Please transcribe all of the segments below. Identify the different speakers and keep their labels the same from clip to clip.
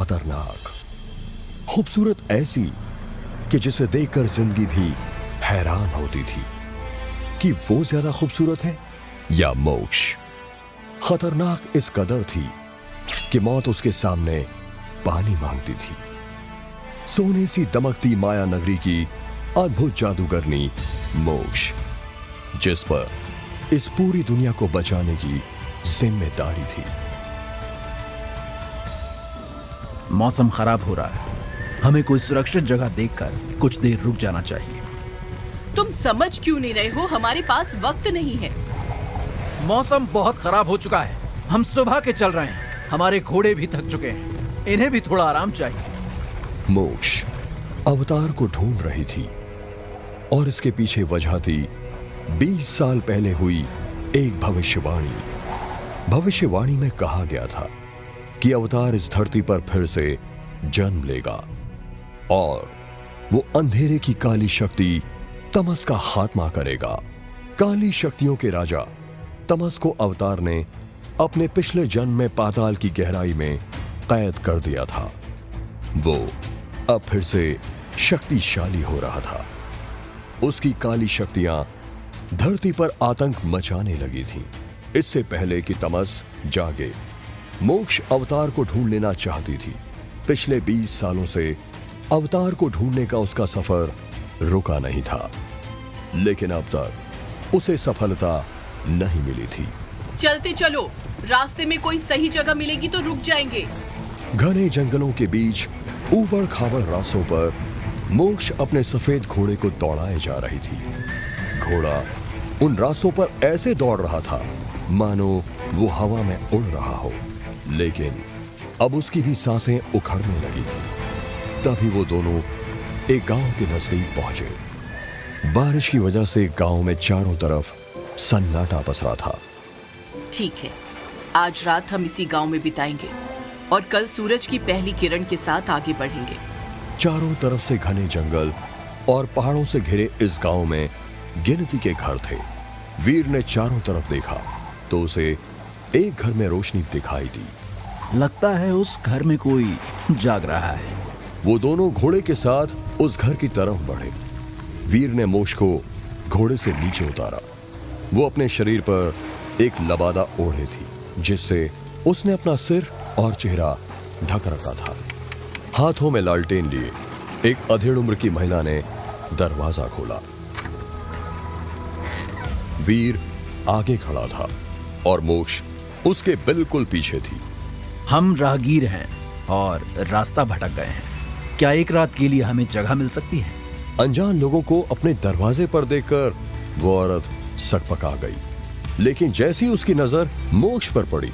Speaker 1: खतरनाक, खूबसूरत ऐसी कि जिसे देखकर जिंदगी भी हैरान होती थी कि वो ज्यादा खूबसूरत है या मोक्ष। खतरनाक इस कदर थी कि मौत उसके सामने पानी मांगती थी। सोने सी दमकती माया नगरी की अद्भुत जादूगरनी मोक्ष, जिस पर इस पूरी दुनिया को बचाने की जिम्मेदारी थी।
Speaker 2: मौसम खराब हो रहा है, हमें कोई सुरक्षित जगह देखकर कुछ देर रुक जाना चाहिए।
Speaker 3: तुम समझ क्यों नहीं रहे हो? हमारे पास वक्त नहीं है।
Speaker 2: मौसम बहुत खराब हो चुका है, हम सुबह के चल रहे हैं, हमारे घोड़े भी थक चुके हैं, इन्हें भी थोड़ा आराम चाहिए।
Speaker 1: मोक्ष अवतार को ढूंढ रही थी और इसके पीछे वजह थी 20 साल पहले हुई एक भविष्यवाणी। भविष्यवाणी में कहा गया था कि अवतार इस धरती पर फिर से जन्म लेगा और वो अंधेरे की काली शक्ति तमस का खात्मा करेगा। काली शक्तियों के राजा तमस को अवतार ने अपने पिछले जन्म में पाताल की गहराई में कैद कर दिया था। वो अब फिर से शक्तिशाली हो रहा था। उसकी काली शक्तियां धरती पर आतंक मचाने लगी थीं। इससे पहले कि तमस जागे, मोक्ष अवतार को ढूंढ लेना चाहती थी। पिछले 20 सालों से अवतार को ढूंढने का उसका सफर रुका नहीं था, लेकिन अब तक उसे सफलता नहीं मिली थी।
Speaker 3: चलते चलो, रास्ते में कोई सही जगह मिलेगी तो रुक जाएंगे।
Speaker 1: घने जंगलों के बीच ऊबड़ खाबड़ रास्तों पर मोक्ष अपने सफेद घोड़े को दौड़ाए जा रही थी। घोड़ा उन रास्तों पर ऐसे दौड़ रहा था मानो वो हवा में उड़ रहा हो, लेकिन अब उसकी भी सांसें उखड़ने लगी थी। तभी वो दोनों एक गांव के नजदीक पहुंचे। बारिश की वजह से गांव में चारों तरफ सन्नाटा पसरा था।
Speaker 3: ठीक है, आज रात हम इसी गांव में बिताएंगे और कल सूरज की पहली किरण के साथ आगे बढ़ेंगे।
Speaker 1: चारों तरफ से घने जंगल और पहाड़ों से घिरे इस गांव में गिनती के घर थे। वीर ने चारों तरफ देखा तो उसे एक घर में रोशनी दिखाई दी।
Speaker 2: लगता है उस घर में कोई जाग रहा है।
Speaker 1: वो दोनों घोड़े के साथ उस घर की तरफ बढ़े। वीर ने मोक्ष को घोड़े से नीचे उतारा। वो अपने शरीर पर एक लबादा ओढ़े थी, जिससे उसने अपना सिर और चेहरा ढक रखा था। हाथों में लालटेन लिए एक अधेड़ उम्र की महिला ने दरवाजा खोला। वीर आगे खड़ा था और मोक्ष उसके बिल्कुल पीछे थी।
Speaker 2: हम राहगीर हैं और रास्ता भटक गए हैं, क्या एक रात के लिए हमें जगह मिल सकती है?
Speaker 1: अनजान लोगों को अपने दरवाजे पर देखकर वो औरत सकपका गई, लेकिन जैसी उसकी नजर मोक्ष पर पड़ी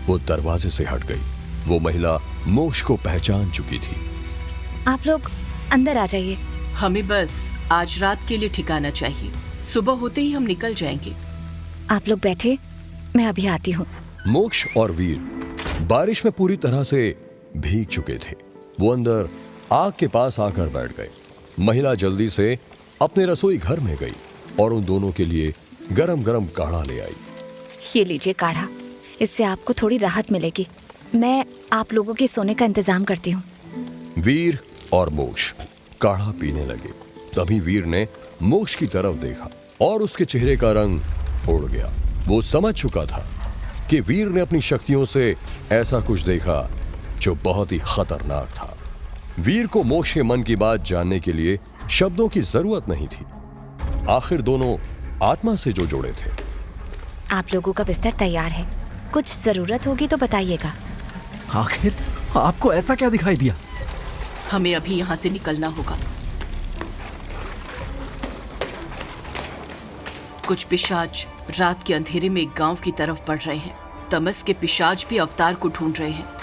Speaker 1: वो दरवाजे से हट गई। वो महिला मोक्ष को पहचान चुकी थी।
Speaker 4: आप लोग अंदर आ जाइए।
Speaker 3: हमें बस आज रात के लिए ठिकाना चाहिए, सुबह होते ही हम निकल जाएंगे।
Speaker 4: आप लोग बैठे, मैं अभी आती हूँ।
Speaker 1: मोक्ष और वीर बारिश में पूरी तरह से भीग चुके थे। वो अंदर आग के पास आकर बैठ गए। महिला जल्दी से अपने रसोई घर में गई और उन दोनों के लिए गरम गरम काढ़ा ले आई।
Speaker 4: ये लीजिए काढ़ा, इससे आपको थोड़ी राहत मिलेगी। मैं आप लोगों के सोने का इंतजाम करती हूँ।
Speaker 1: वीर और मोक्ष काढ़ा पीने लगे। तभी वीर ने मोक्ष की तरफ देखा और उसके चेहरे का रंग उड़ गया। वो समझ चुका था कि वीर ने अपनी शक्तियों से ऐसा कुछ देखा जो बहुत ही खतरनाक था। वीर को मोक्ष के मन की बात जानने के लिए शब्दों की जरूरत नहीं थी। आखिर दोनों आत्मा से जो जुड़े थे।
Speaker 4: आप लोगों का बिस्तर तैयार है, कुछ जरूरत होगी तो बताइएगा।
Speaker 2: आखिर आपको ऐसा क्या दिखाई दिया?
Speaker 3: हमें अभी यहाँ से निकलना होगा। कुछ पिशाच रात के अंधेरे में एक गांव की तरफ बढ़ रहे हैं। तमस के पिशाच भी अवतार को ढूंढ रहे हैं।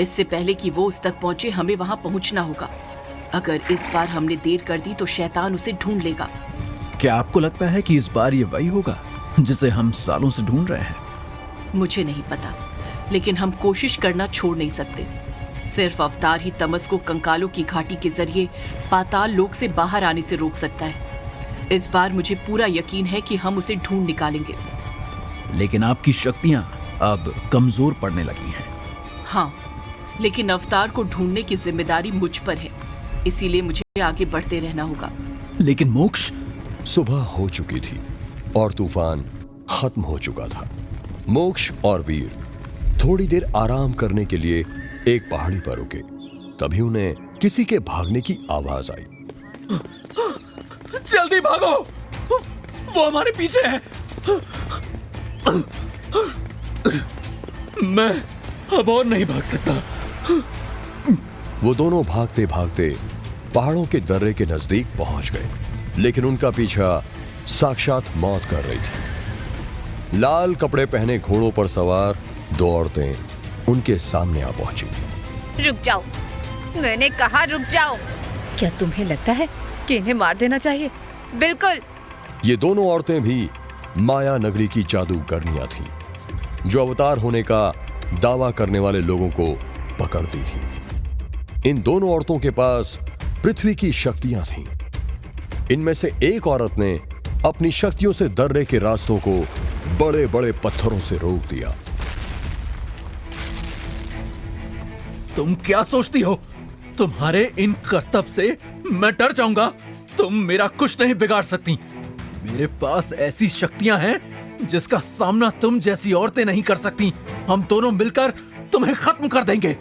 Speaker 3: इससे पहले कि वो उस तक पहुंचे, हमें वहां पहुंचना होगा। अगर इस बार हमने देर कर दी तो शैतान उसे ढूंढ लेगा।
Speaker 2: क्या आपको लगता है कि इस बार ये वही होगा जिसे हम सालों से ढूंढ रहे हैं?
Speaker 3: मुझे नहीं पता, लेकिन हम कोशिश करना छोड़ नहीं सकते। सिर्फ अवतार ही तमस को कंकालों की घाटी के जरिए पाताल लोक से बाहर आने से रोक सकता है। इस बार मुझे पूरा यकीन है कि हम उसे ढूंढ निकालेंगे।
Speaker 2: लेकिन आपकी शक्तियां अब कमजोर पड़ने लगी हैं।
Speaker 3: हाँ, लेकिन अवतार को ढूंढने की जिम्मेदारी मुझ पर है, इसीलिए मुझे आगे बढ़ते रहना होगा।
Speaker 2: लेकिन मोक्ष,
Speaker 1: सुबह हो चुकी थी और तूफान खत्म हो चुका था। मोक्ष और वीर थोड़ी देर आराम करने के लिए एक पहाड़ी पर रुके। तभी उन्हें किसी के भागने की आवाज आई।
Speaker 2: जल्दी भागो, वो हमारे पीछे है। मैं अब और नहीं भाग सकता।
Speaker 1: वो दोनों भागते भागते पहाड़ों के दर्रे के नजदीक पहुंच गए, लेकिन उनका पीछा साक्षात मौत कर रही थी। लाल कपड़े पहने घोड़ों पर सवार दो औरतें उनके सामने आ पहुंची।
Speaker 4: रुक जाओ, मैंने कहा रुक जाओ। क्या तुम्हें लगता है कि इन्हें मार देना चाहिए? बिल्कुल।
Speaker 1: ये दोनों औरतें भी माया नगरी की जादूगरनियां थीं, जो अवतार होने का दावा करने वाले लोगों को पकड़ती थीं। इन दोनों औरतों के पास पृथ्वी की शक्तियां थीं। इनमें से एक औरत ने अपनी शक्तियों से दर्रे के रास्तों को बड़े बड़े पत्थरों से रोक दिया।
Speaker 2: तुम क्या सोचती हो? तुम्हारे इन करतब से मैं डर जाऊंगा? तुम मेरा कुछ नहीं बिगाड़ सकती। मेरे पास ऐसी शक्तियां हैं जिसका सामना तुम जैसी औरतें नहीं कर सकती। हम दोनों मिलकर तुम्हें खत्म कर देंगे।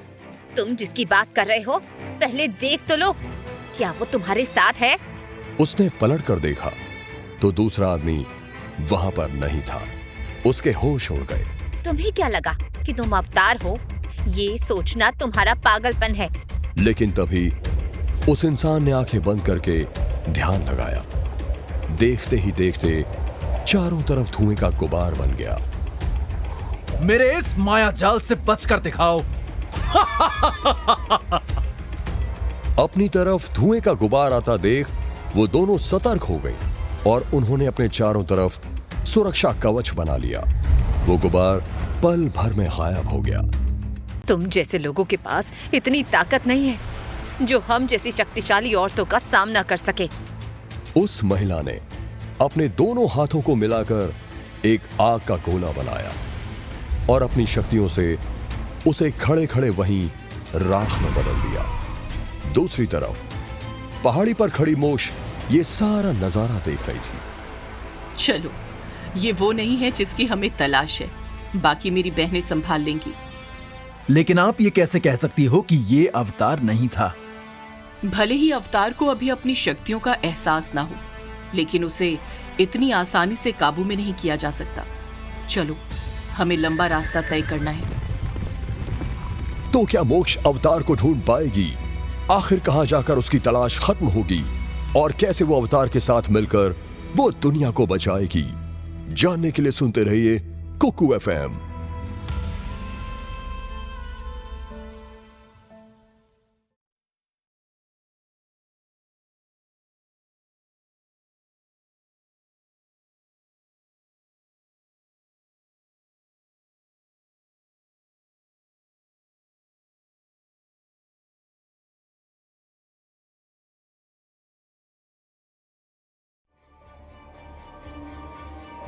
Speaker 4: तुम जिसकी बात कर रहे हो पहले देख तो लो, क्या वो तुम्हारे साथ है?
Speaker 1: उसने पलट कर देखा तो दूसरा आदमी वहां पर नहीं था। उसके होश उड़ गए।
Speaker 4: तुम्हें क्या लगा कि तुम अवतार हो? ये सोचना तुम्हारा पागलपन है।
Speaker 1: लेकिन तभी उस इंसान ने आंखें बंद करके ध्यान लगाया। देखते ही देखते चारों तरफ धुएं का गुबार बन गया।
Speaker 2: मेरे इस माया जाल से बचकर दिखाओ।
Speaker 1: अपनी तरफ धुएं का गुबार आता देख वो दोनों सतर्क हो गए और उन्होंने अपने चारों तरफ सुरक्षा कवच बना लिया। वो गुबार पल भर में गायब हो गया।
Speaker 4: तुम जैसे लोगों के पास इतनी ताकत नहीं है जो हम जैसी शक्तिशाली औरतों का सामना कर सके।
Speaker 1: उस महिला ने अपने दोनों हाथों को मिलाकर एक आग का गोला बनाया और अपनी शक्तियों से उसे खड़े खड़े वहीं राख में बदल दिया। दूसरी तरफ पहाड़ी पर खड़ी मोक्ष ये सारा नजारा देख रही थी।
Speaker 3: चलो, ये वो नहीं है जिसकी हमें तलाश है। बाकी मेरी बहनें संभाल लेंगी।
Speaker 2: लेकिन आप ये कैसे कह सकती हो कि ये अवतार नहीं था?
Speaker 3: भले ही अवतार को अभी अपनी शक्तियों का एहसास ना हो, लेकिन उसे इतनी आसानी से काबू में नहीं किया जा सकता। चलो, हमें लंबा रास्ता तय करना है।
Speaker 1: तो क्या मोक्ष अवतार को ढूंढ पाएगी? आखिर कहां जाकर उसकी तलाश खत्म होगी और कैसे वो अवतार के साथ मिलकर वो दुनिया को बचाएगी? जानने के लिए सुनते रहिए कुकू FM।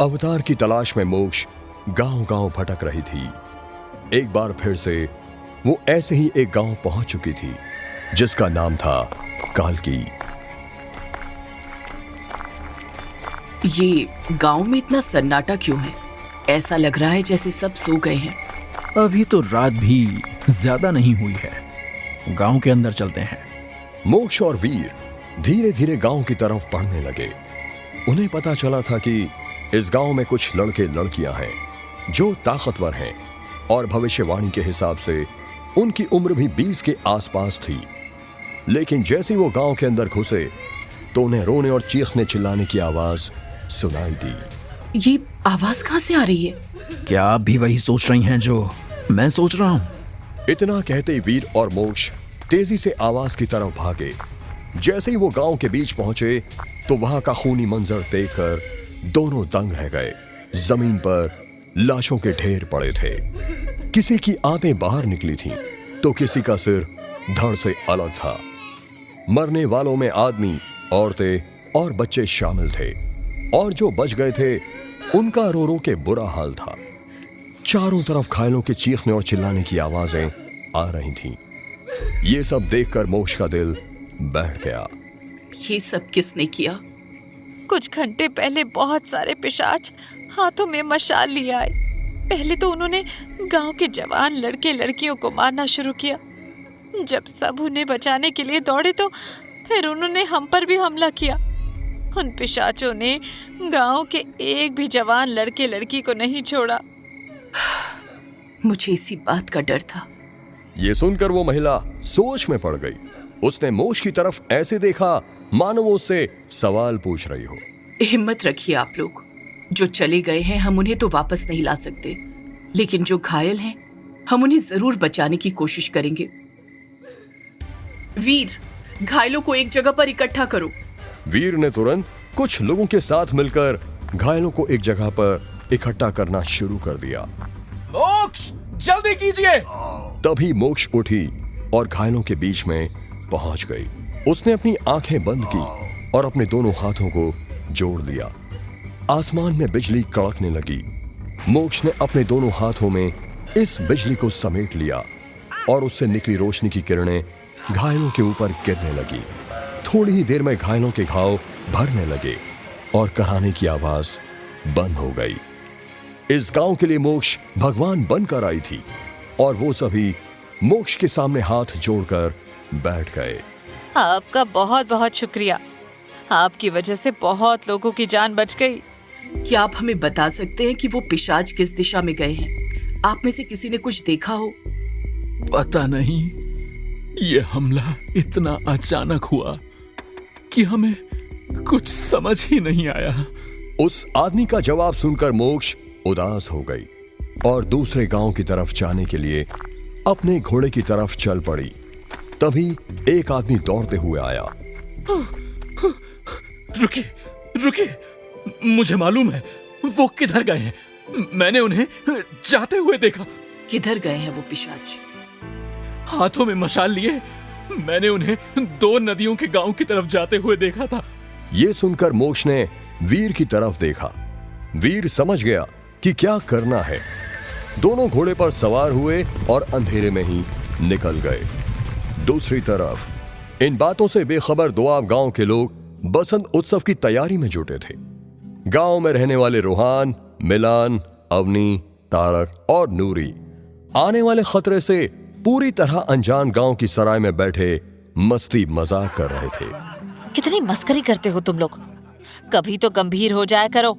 Speaker 1: अवतार की तलाश में मोक्ष गांव-गांव भटक रही थी। एक बार फिर से वो ऐसे ही एक गांव पहुंच चुकी थी जिसका नाम था कालकी।
Speaker 3: ये गांव में इतना सन्नाटा क्यों है? ऐसा लग रहा है जैसे सब सो गए हैं।
Speaker 2: अभी तो रात भी ज्यादा नहीं हुई है। गांव के अंदर चलते हैं।
Speaker 1: मोक्ष और वीर धीरे धीरे गांव की तरफ बढ़ने लगे। उन्हें पता चला था कि इस गांव में कुछ लड़के लड़कियां हैं जो ताकतवर हैं और भविष्यवाणी के हिसाब से उनकी उम्र भी 20 के आसपास थी। लेकिन जैसे ही वो गांव के अंदर घुसे तो उन्हें रोने और चीखने चिल्लाने की आवाज सुनाई दी।
Speaker 3: ये आवाज कहां से आ रही है?
Speaker 2: क्या आप भी वही सोच रही हैं जो मैं सोच रहा हूं?
Speaker 1: इतना कहते वीर और मोक्ष तेजी से आवाज की तरफ भागे। जैसे ही वो गांव के बीच पहुंचे तो वहां का खूनी मंजर देखकर दोनों दंग रह गए। जमीन पर लाशों के ढेर पड़े थे। किसी की आंतें बाहर निकली थीं, तो किसी का सिर धड़ से अलग था। मरने वालों में आदमी, औरतें और बच्चे शामिल थे, और जो बच गए थे उनका रो रो के बुरा हाल था। चारों तरफ घायलों के चीखने और चिल्लाने की आवाजें आ रही थीं। ये सब देखकर मोक्ष का दिल बैठ गया।
Speaker 3: ये सब किसने किया?
Speaker 5: कुछ घंटे पहले बहुत सारे पिशाच हाथों में मशाल लिए आए। पहले तो उन्होंने गांव के जवान लड़के लड़कियों को मारना शुरू किया। जब सब उन्हें बचाने के लिए दौड़े तो फिर उन्होंने हम पर भी हमला किया। उन पिशाचों ने गांव के एक भी जवान लड़के लड़की को नहीं छोड़ा।
Speaker 3: मुझे इसी बात का डर था।
Speaker 1: ये सुनकर वो महिला सोच में पड़ गई। उसने मोक्ष की तरफ ऐसे देखा मानो वो उससे सवाल पूछ रही हो।
Speaker 3: हिम्मत रखिए आप लोग। जो चले गए हैं हम उन्हें तो वापस नहीं ला सकते, लेकिन जो घायल हैं हम उन्हें जरूर बचाने की कोशिश करेंगे। वीर, घायलों को एक जगह पर इकट्ठा करो।
Speaker 1: वीर ने तुरंत कुछ लोगों के साथ मिलकर घायलों को एक जगह पर इकट्ठा करना शुरू कर दिया।
Speaker 2: मोक्ष, जल्दी कीजिए।
Speaker 1: तभी मोक्ष उठी और घायलों के बीच में पहुंच गई। उसने अपनी आंखें बंद की और अपने दोनों हाथों को जोड़ लिया। आसमान में बिजली कड़कने लगी। मोक्ष ने अपने दोनों हाथों में इस बिजली को समेट लिया और उससे निकली रोशनी की किरणें घायलों के ऊपर गिरने लगी। थोड़ी ही देर में घायलों के घाव भरने लगे और कराने की आवाज बंद हो गई। इस गांव के लिए मोक्ष भगवान बनकर आई थी और वो सभी मोक्ष के सामने हाथ जोड़कर बैठ गए।
Speaker 5: आपका बहुत बहुत शुक्रिया। आपकी वजह से बहुत लोगों की जान बच गई।
Speaker 3: क्या आप हमें बता सकते हैं कि वो पिशाच किस दिशा में गए हैं? आप में से किसी ने कुछ देखा हो?
Speaker 2: पता नहीं, ये हमला इतना अचानक हुआ कि हमें कुछ समझ ही नहीं आया।
Speaker 1: उस आदमी का जवाब सुनकर मोक्ष उदास हो गई और दूसरे गांव की तरफ जाने के लिए अपने घोड़े की तरफ चल पड़ी। तभी एक आदमी दौड़ते हुए आया।
Speaker 2: रुकिए, रुकिए, मुझे मालूम है वो किधर गए हैं। मैंने उन्हें जाते हुए देखा।
Speaker 3: किधर गए हैं वो पिशाच?
Speaker 2: हाथों में मशाल लिए मैंने उन्हें 2 नदियों के गांव की तरफ जाते हुए देखा था।
Speaker 1: ये सुनकर मोक्ष ने वीर की तरफ देखा। वीर समझ गया कि क्या करना है। दोनों घोड़े पर सवार हुए और अंधेरे में ही निकल गए। दूसरी तरफ इन बातों से बेखबर दोआब गांव के लोग बसंत उत्सव की तैयारी में जुटे थे। गांव में रहने वाले रोहान, मिलान, अवनी, तारक और नूरी आने वाले खतरे से पूरी तरह अनजान गांव की सराय में बैठे मस्ती मजाक कर रहे थे।
Speaker 5: कितनी मस्करी करते हो तुम लोग। कभी तो गंभीर हो जाया करो।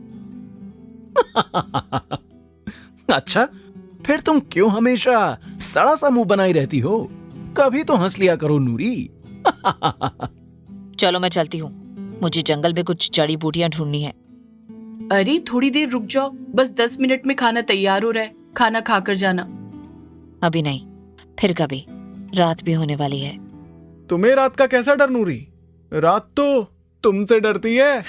Speaker 2: अच्छा, फिर तुम क्यों हमेशा सड़ा सा मुंह बनाई रहती हो? कभी तो हंस लिया करो नूरी।
Speaker 5: चलो मैं चलती हूँ। मुझे जंगल में कुछ जड़ी बूटियां ढूंढनी है।
Speaker 3: अरे थोड़ी देर रुक जाओ, बस 10 मिनट में खाना तैयार हो रहा है। खाना खाकर जाना।
Speaker 5: अभी नहीं, फिर कभी। रात भी होने वाली है।
Speaker 6: तुम्हें रात का कैसा डर नूरी? रात तो तुमसे डरती है।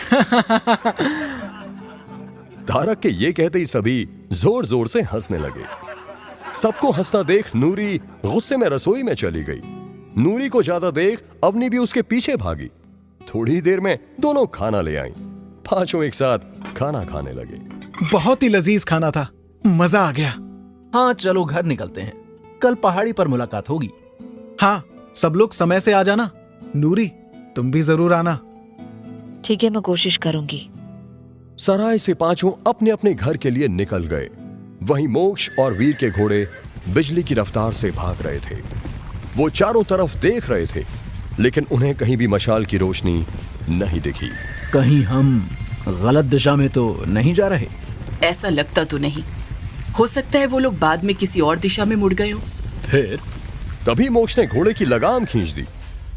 Speaker 1: तारक के ये कहते ही सभी जोर जोर से हंसने लगे। सबको हंसता देख नूरी गुस्से में रसोई में चली गई। नूरी को ज्यादा देख अवनी भी उसके पीछे भागी। थोड़ी देर में दोनों खाना ले आईं। पांचों एक साथ खाना खाने लगे।
Speaker 6: बहुत ही लजीज खाना था, मजा आ गया।
Speaker 2: हाँ, चलो घर निकलते हैं। कल पहाड़ी पर मुलाकात होगी।
Speaker 6: हाँ, सब लोग समय से आ जाना। नूरी, तुम भी जरूर आना।
Speaker 5: ठीक है, मैं कोशिश करूंगी।
Speaker 1: सराय से पांचों अपने अपने घर के लिए निकल गए। वहीं मोक्ष और वीर के घोड़े बिजली की रफ्तार से भाग रहे थे। वो चारों तरफ देख रहे थे, लेकिन उन्हें कहीं भी मशाल की रोशनी नहीं दिखी।
Speaker 2: कहीं हम गलत दिशा में तो नहीं जा रहे?
Speaker 3: ऐसा लगता तो नहीं। हो सकता है वो लोग बाद में किसी और दिशा में मुड़ गए हो।
Speaker 2: फिर
Speaker 1: तभी मोक्ष ने घोड़े की लगाम खींच दी।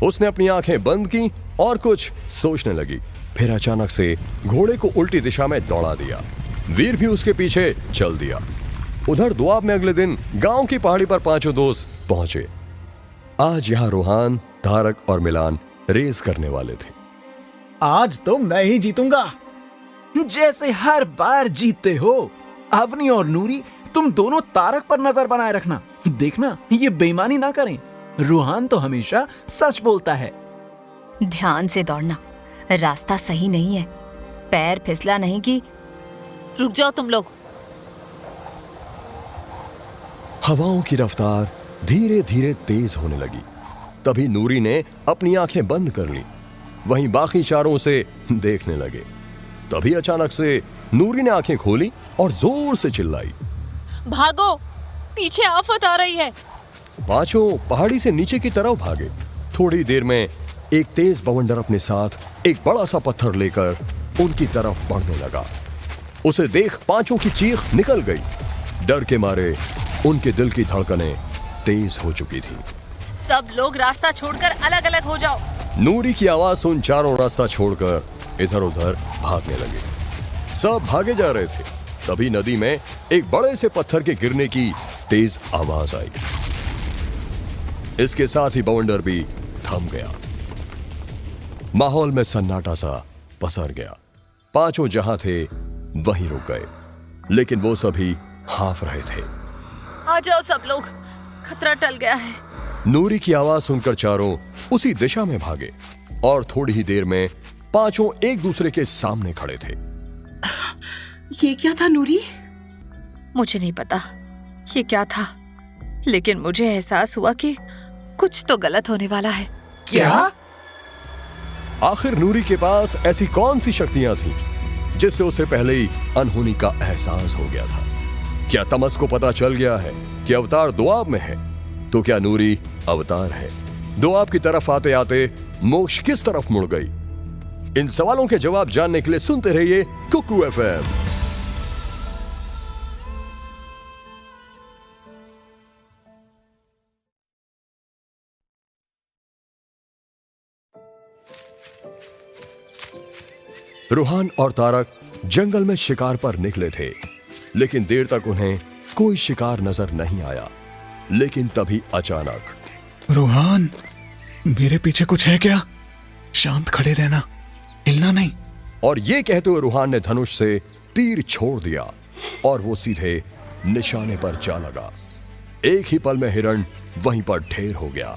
Speaker 1: उसने अपनी आंखें बंद की और कुछ सोचने लगी। फिर अचानक से घोड़े को उल्टी दिशा में दौड़ा दिया। वीर भी उसके पीछे चल दिया। उधर दोआब में अगले दिन गांव की पहाड़ी पर पांचों दोस्त पहुंचे। आज यहाँ रोहान, तारक और मिलान रेस करने वाले थे।
Speaker 6: आज तो मैं ही जीतूंगा।
Speaker 2: जैसे हर बार जीतते हो। अवनी और नूरी, तुम दोनों तारक पर नजर बनाए रखना। देखना ये बेईमानी ना करें। रूहान तो हमेशा सच बोलता है।
Speaker 4: ध्यान से दौड़ना, रास्ता सही नहीं है। पैर फिसला नहीं कि।
Speaker 5: रुक जाओ तुम लोग।
Speaker 1: हवाओं की रफ्तार धीरे धीरे तेज होने लगी। तभी नूरी ने अपनी आंखें बंद कर ली। वहीं बाकी चारों से देखने लगे। तभी अचानक से नूरी ने आंखें खोली और जोर से चिल्लाई,
Speaker 5: भागो, पीछे आफत आ रही है।
Speaker 1: पांचों पहाड़ी से नीचे की तरफ भागे। थोड़ी देर में एक तेज बवंडर अपने साथ एक बड़ा सा पत्थर लेकर उनकी तरफ बढ़ने लगा। उसे देख पांचों की चीख निकल गई। डर के मारे उनके दिल की धड़कनें तेज हो चुकी थी।
Speaker 5: सब लोग रास्ता छोड़कर अलग अलग हो जाओ।
Speaker 1: नूरी की आवाज सुन चारों रास्ता छोड़कर इधर उधर भागने लगे। सब भागे जा रहे थे। तभी नदी में एक बड़े से पत्थर के गिरने की तेज आवाज आई। इसके साथ ही बवंडर भी थम गया। माहौल में सन्नाटा सा पसर गया। पांचों जहां थे वहीं रुक गए, लेकिन वो सभी हाँफ रहे थे।
Speaker 5: आ जाओ सब लोग, खतरा टल गया है।
Speaker 1: नूरी की आवाज सुनकर चारों उसी दिशा में भागे और थोड़ी ही देर में पांचों एक दूसरे के सामने खड़े थे।
Speaker 3: ये क्या था नूरी?
Speaker 5: मुझे नहीं पता ये क्या था, लेकिन मुझे एहसास हुआ कि कुछ तो गलत होने वाला है।
Speaker 2: क्या?
Speaker 1: आखिर नूरी के पास ऐसी कौन सी शक्तियां थीं जिससे उसे पहले ही अनहोनी का एहसास हो गया था? क्या तमस को पता चल गया है कि अवतार दोआब में है? तो क्या नूरी अवतार है? दोआब की तरफ आते आते मोक्ष किस तरफ मुड़ गई? इन सवालों के जवाब जानने के लिए सुनते रहिए कुकू एफएम। रूहान और तारक जंगल में शिकार पर निकले थे, लेकिन देर तक उन्हें कोई शिकार नजर नहीं आया। लेकिन तभी अचानक,
Speaker 6: रूहान, मेरे पीछे कुछ है क्या? शांत खड़े रहना, हिलना नहीं।
Speaker 1: और ये कहते हुए रूहान ने धनुष से तीर छोड़ दिया और वो सीधे निशाने पर जा लगा। एक ही पल में हिरण वहीं पर ढेर हो गया।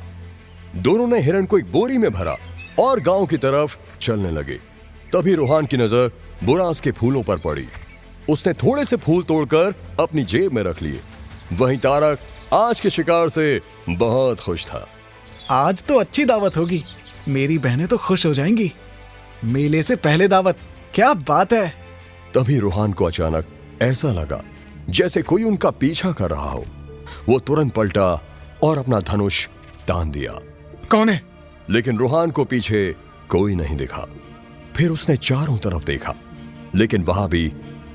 Speaker 1: दोनों ने हिरण को एक बोरी में भरा और गांव की तरफ चलने लगे। तभी रूहान की नजर बुरांस के फूलों पर पड़ी। उसने थोड़े से फूल तोड़कर अपनी जेब में रख लिए। वहीं तारक आज के शिकार से बहुत खुश था।
Speaker 6: आज तो अच्छी दावत होगी, मेरी बहनें तो खुश हो जाएंगी। मेले से पहले दावत, क्या बात है।
Speaker 1: तभी रूहान को अचानक ऐसा लगा जैसे कोई उनका पीछा कर रहा हो। वो तुरंत पलटा और अपना धनुष तान दिया।
Speaker 6: कौन है?
Speaker 1: लेकिन रूहान को पीछे कोई नहीं दिखा। फिर उसने चारों तरफ देखा, लेकिन वहां भी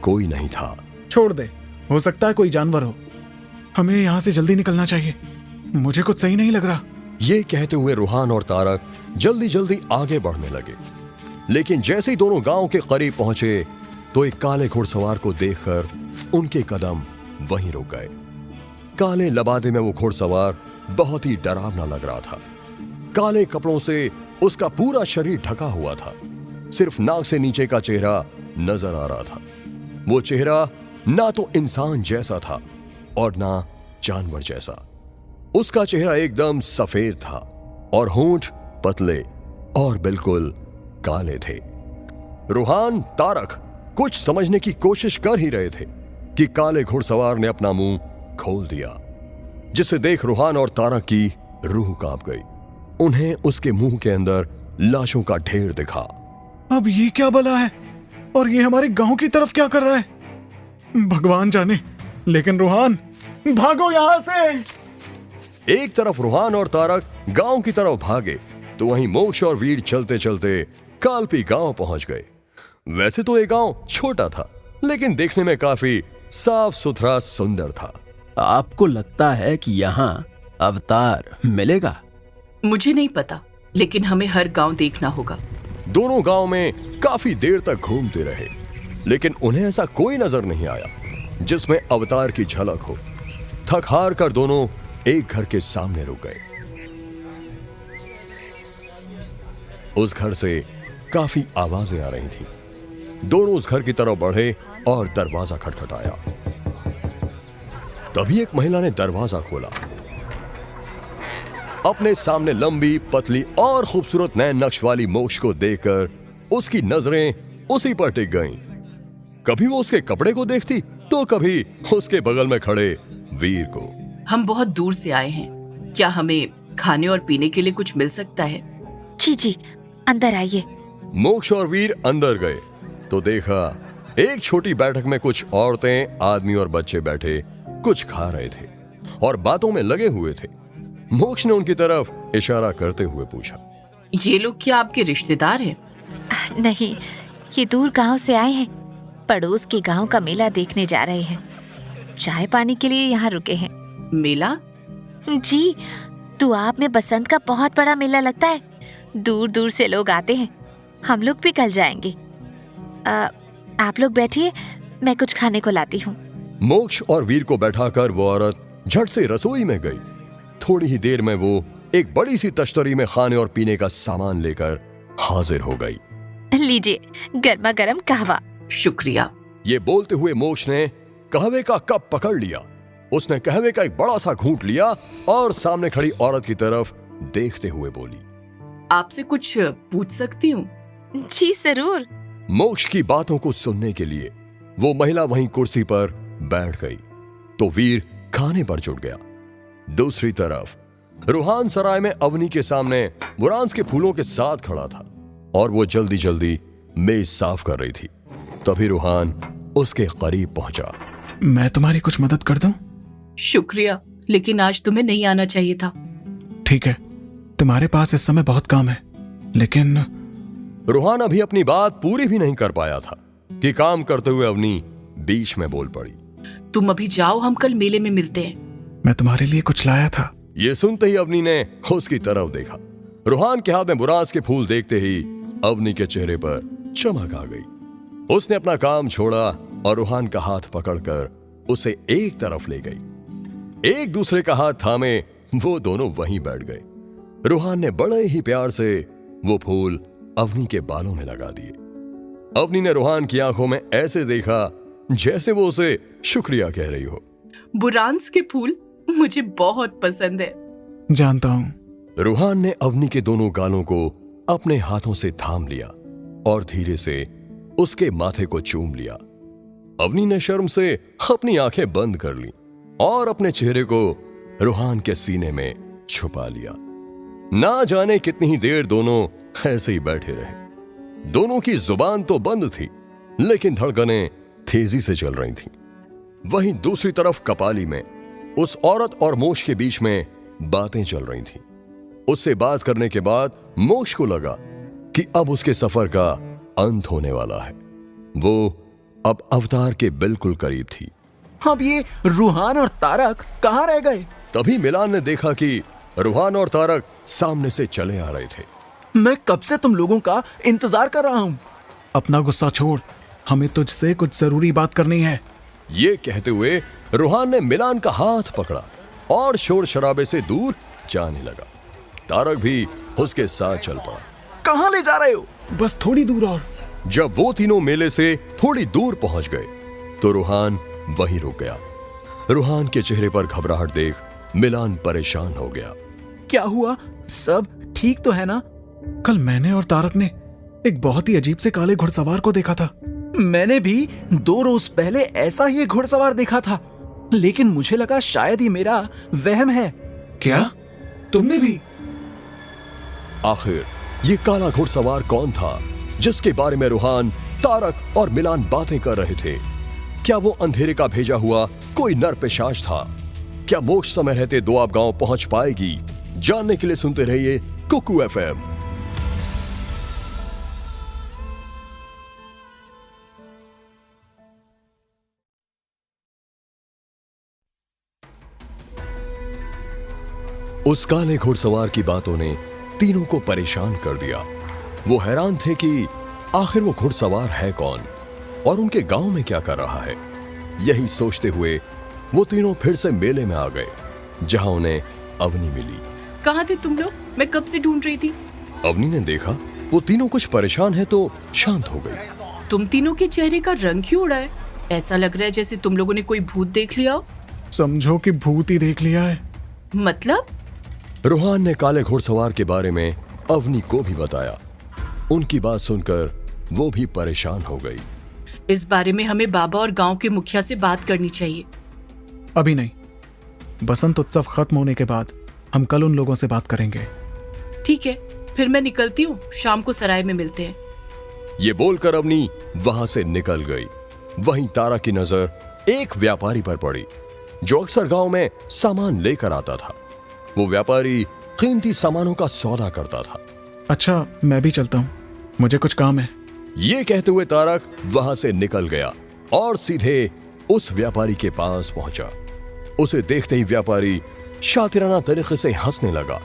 Speaker 1: कोई नहीं था।
Speaker 6: छोड़ दे, हो सकता है कोई जानवर हो। हमें यहाँ से जल्दी निकलना चाहिए, मुझे कुछ सही नहीं लग रहा।
Speaker 1: ये कहते हुए रूहान और तारक जल्दी जल्दी आगे बढ़ने लगे। लेकिन जैसे ही दोनों गांव के करीब पहुंचे तो एक काले घुड़सवार को देखकर उनके कदम वहीं रुक गए। काले लबादे में वो घुड़सवार बहुत ही डरावना लग रहा था। काले कपड़ों से उसका पूरा शरीर ढका हुआ था। सिर्फ नाक से नीचे का चेहरा नजर आ रहा था। वो चेहरा ना तो इंसान जैसा था और ना जानवर जैसा। उसका चेहरा एकदम सफेद था और होंठ पतले और बिल्कुल काले थे। रूहान, तारक कुछ समझने की कोशिश कर ही रहे थे कि काले घुड़सवार ने अपना मुंह खोल दिया, जिसे देख रूहान और तारक की रूह कांप गई। उन्हें उसके मुंह के अंदर लाशों का ढेर दिखा।
Speaker 6: अब ये क्या बला है? और ये हमारे गांव की तरफ क्या कर रहा है? भगवान जाने। लेकिन रूहान, भागो यहां से।
Speaker 1: एक तरफ रूहान और तारक गांव की तरफ भागे तो वहीं मोक्ष और वीर चलते चलते कालपी गांव पहुंच गए। वैसे तो ये गांव छोटा था, लेकिन देखने में काफी साफ सुथरा सुंदर था।
Speaker 2: आपको लगता है कि यहाँ अवतार मिलेगा?
Speaker 3: मुझे नहीं पता, लेकिन हमें हर गांव देखना होगा।
Speaker 1: दोनों गांव में काफी देर तक घूमते रहे, लेकिन उन्हें ऐसा कोई नजर नहीं आया जिसमें अवतार की झलक हो। थक हार कर दोनों एक घर के सामने रुक गए। उस घर से काफी आवाजें आ रही थी। दोनों उस घर की तरफ बढ़े और दरवाजा खटखटाया। तभी एक महिला ने दरवाजा खोला। अपने सामने लंबी, पतली और खूबसूरत नए नक्श वाली मोक्ष को देखकर उसकी नजरें उसी पर टिक गईं। कभी वो उसके कपड़े को देखती तो कभी उसके बगल में खड़े वीर को।
Speaker 3: हम बहुत दूर से आए हैं, क्या हमें खाने और पीने के लिए कुछ मिल सकता है?
Speaker 4: जी जी, अंदर आइए।
Speaker 1: मोक्ष और वीर अंदर गए तो देखा एक छोटी बैठक में कुछ औरतें, आदमी और बच्चे बैठे कुछ खा रहे थे और बातों में लगे हुए थे। मोक्ष ने उनकी तरफ इशारा करते हुए पूछा,
Speaker 3: ये लोग क्या आपके रिश्तेदार हैं?
Speaker 4: नहीं, ये दूर गांव से आए हैं। पड़ोस के गांव का मेला देखने जा रहे हैं। चाय पानी के लिए यहाँ रुके हैं।
Speaker 3: मेला?
Speaker 4: जी, दुआब में बसंत का बहुत बड़ा मेला लगता है। दूर दूर से लोग आते हैं। हम लोग भी कल जाएंगे। आप लोग बैठिए, मैं कुछ खाने को लाती हूँ।
Speaker 1: मोक्ष और वीर को बैठाकर वो औरत झट से रसोई में गई। थोड़ी ही देर में वो एक बड़ी सी तश्तरी में खाने और पीने का सामान लेकर हाजिर हो गई।
Speaker 4: लीजिए, गर्मा गर्म कहवा।
Speaker 3: शुक्रिया।
Speaker 1: ये बोलते हुए मोक्ष ने कहवे का कप पकड़ लिया। उसने कहवे का एक बड़ा सा घूंट लिया और सामने खड़ी औरत की तरफ देखते हुए बोली,
Speaker 3: आपसे कुछ पूछ सकती हूँ?
Speaker 4: जी जरूर।
Speaker 1: मोक्ष की बातों को सुनने के लिए वो महिला वहीं कुर्सी पर बैठ गई तो वीर खाने पर जुट गया। दूसरी तरफ रूहान सराय में अवनी के सामने बुरांस के फूलों के साथ खड़ा था और वो जल्दी जल्दी मेज साफ कर रही थी। तभी रूहान उसके करीब पहुंचा।
Speaker 6: मैं तुम्हारी कुछ मदद कर दूं?
Speaker 3: शुक्रिया, लेकिन आज तुम्हें नहीं आना चाहिए था।
Speaker 6: ठीक है, तुम्हारे पास इस समय बहुत काम है, लेकिन
Speaker 1: रूहान अभी अपनी बात पूरी भी नहीं कर पाया था कि काम करते हुए अवनी बीच में बोल पड़ी,
Speaker 3: तुम अभी जाओ, हम कल मेले में मिलते हैं।
Speaker 6: मैं तुम्हारे लिए कुछ लाया था।
Speaker 1: ये सुनते ही अवनी ने उसकी तरफ देखा। रूहान के हाथ में बुरांस के फूल देखते ही अवनी के चेहरे पर चमक आ गई। उसने अपना काम छोड़ा और रूहान का हाथ पकड़कर उसे एक तरफ ले गई। एक दूसरे का हाथ थामे वो दोनों वहीं बैठ गए। रूहान ने बड़े ही प्यार से वो फूल अवनी के बालों में लगा दिए। अवनी ने रूहान की आंखों में ऐसे देखा जैसे वो उसे शुक्रिया कह रही हो।
Speaker 3: बुरांस के फूल मुझे बहुत पसंद है।
Speaker 6: जानता हूं।
Speaker 1: रूहान ने अवनी के दोनों गालों को अपने हाथों से थाम लिया और धीरे से उसके माथे को चूम लिया। अवनी ने शर्म से अपनी आंखें बंद कर ली और अपने चेहरे को रूहान के सीने में छुपा लिया। ना जाने कितनी ही देर दोनों ऐसे ही बैठे रहे। दोनों की जुबान तो बंद थी, लेकिन धड़कनें तेजी से चल रही थीं। वहीं दूसरी तरफ कपाली में उस औरत और मोक्ष के बीच में बातें चल रही थीं। उससे बात करने के बाद मोक्ष को लगा कि अब उसके सफर का अंत होने वाला है। वो अब अवतार के बिल्कुल करीब थी।
Speaker 2: अब ये रूहान और तारक कहाँ रह गए?
Speaker 1: तभी मिलान ने देखा कि रूहान और तारक सामने से चले आ रहे थे।
Speaker 2: मैं कब से तुम लोगों का इंतजार कर रहा हूँ।
Speaker 6: अपना गुस्सा छोड़, हमें तुझसे कुछ जरूरी बात करनी है।
Speaker 1: ये कहते हुए रूहान ने मिलान का हाथ पकड़ा और शोर शराबे से दूर जाने लगा। तारक भी उसके साथ चल पड़ा।
Speaker 2: कहाँ ले जा रहे हो?
Speaker 6: बस थोड़ी दूर और।
Speaker 1: जब वो तीनों मेले से थोड़ी दूर पहुंच गए तो रूहान वहीं रुक गया। रूहान के चेहरे पर घबराहट देख मिलान परेशान हो गया।
Speaker 2: क्या हुआ? सब ठीक तो है ना?
Speaker 6: कल मैंने और तारक ने एक बहुत ही अजीब से काले घुड़सवार को देखा था।
Speaker 2: मैंने भी 2 रोज पहले ऐसा ही एक घुड़सवार देखा था, लेकिन मुझे लगा शायद ये मेरा वहम है।
Speaker 6: क्या? तुमने भी?
Speaker 1: आखिर ये काला घुड़सवार कौन था जिसके बारे में रूहान, तारक और मिलान बातें कर रहे थे? क्या वो अंधेरे का भेजा हुआ कोई नर पिशाच था? क्या मोक्ष समय रहते दोआब गांव पहुंच पाएगी? जानने के लिए सुनते रहिए कुकू FM। उस काले घुड़सवार की बातों ने तीनों को परेशान कर दिया। वो हैरान थे कि आखिर वो घुड़सवार है कौन और उनके गांव में क्या कर रहा है। यही सोचते हुए वो तीनों फिर से मेले में आ गए, जहां उन्हें अवनी मिली।
Speaker 3: कहाँ थे तुम लोग? मैं कब से ढूंढ रही थी।
Speaker 1: अवनी ने देखा वो तीनों कुछ परेशान है तो शांत हो गई।
Speaker 3: तुम तीनों के चेहरे का रंग क्यों उड़ा है? ऐसा लग रहा है जैसे तुम लोगों ने कोई भूत देख लिया हो।
Speaker 6: समझो कि भूत ही देख लिया है।
Speaker 3: मतलब?
Speaker 1: रूहान ने काले घुड़सवार के बारे में अवनी को भी बताया। उनकी बात सुनकर वो भी परेशान हो गई।
Speaker 3: इस बारे में हमें बाबा और गांव के मुखिया से बात करनी चाहिए।
Speaker 6: अभी नहीं, बसंत उत्सव खत्म होने के बाद हम कल उन लोगों से बात करेंगे।
Speaker 3: ठीक है, फिर मैं निकलती हूँ, शाम को सराय में मिलते हैं।
Speaker 1: ये बोलकर अवनी वहां से निकल गई। वहीं तारा की नजर एक व्यापारी पर पड़ी जो अक्सर गांव में सामान लेकर आता था। वो व्यापारी कीमती सामानों का सौदा करता था।
Speaker 6: अच्छा, मैं भी चलता हूँ, मुझे कुछ काम है।
Speaker 1: ये कहते हुए तारक वहां से निकल गया और सीधे उस व्यापारी के पास पहुंचा। उसे देखते ही व्यापारी शातिराना तरीके से हंसने लगा।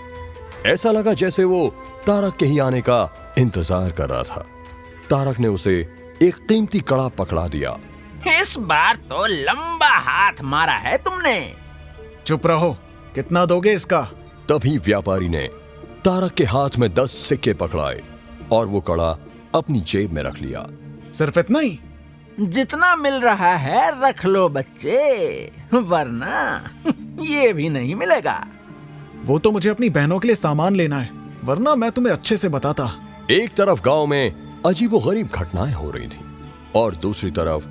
Speaker 1: ऐसा लगा जैसे वो तारक के ही आने का इंतजार कर रहा था। तारक ने उसे एक कीमती कड़ा पकड़ा दिया।
Speaker 2: इस बार तो लंबा हाथ मारा है तुमने।
Speaker 6: चुप रहो, कितना दोगे इसका?
Speaker 1: तभी व्यापारी ने तारक के हाथ में 10 सिक्के पकड़ाए और वो कड़ा अपनी जेब में रख लिया।
Speaker 6: सिर्फ इतना ही?
Speaker 2: जितना मिल रहा है रख लो बच्चे, वरना ये भी नहीं मिलेगा।
Speaker 6: वो तो मुझे अपनी बहनों के लिए सामान लेना है, वरना मैं तुम्हें अच्छे से बताता।
Speaker 1: एक तरफ गांव में अजीबोगरीब घटनाएं हो रही थीं और दूसरी तरफ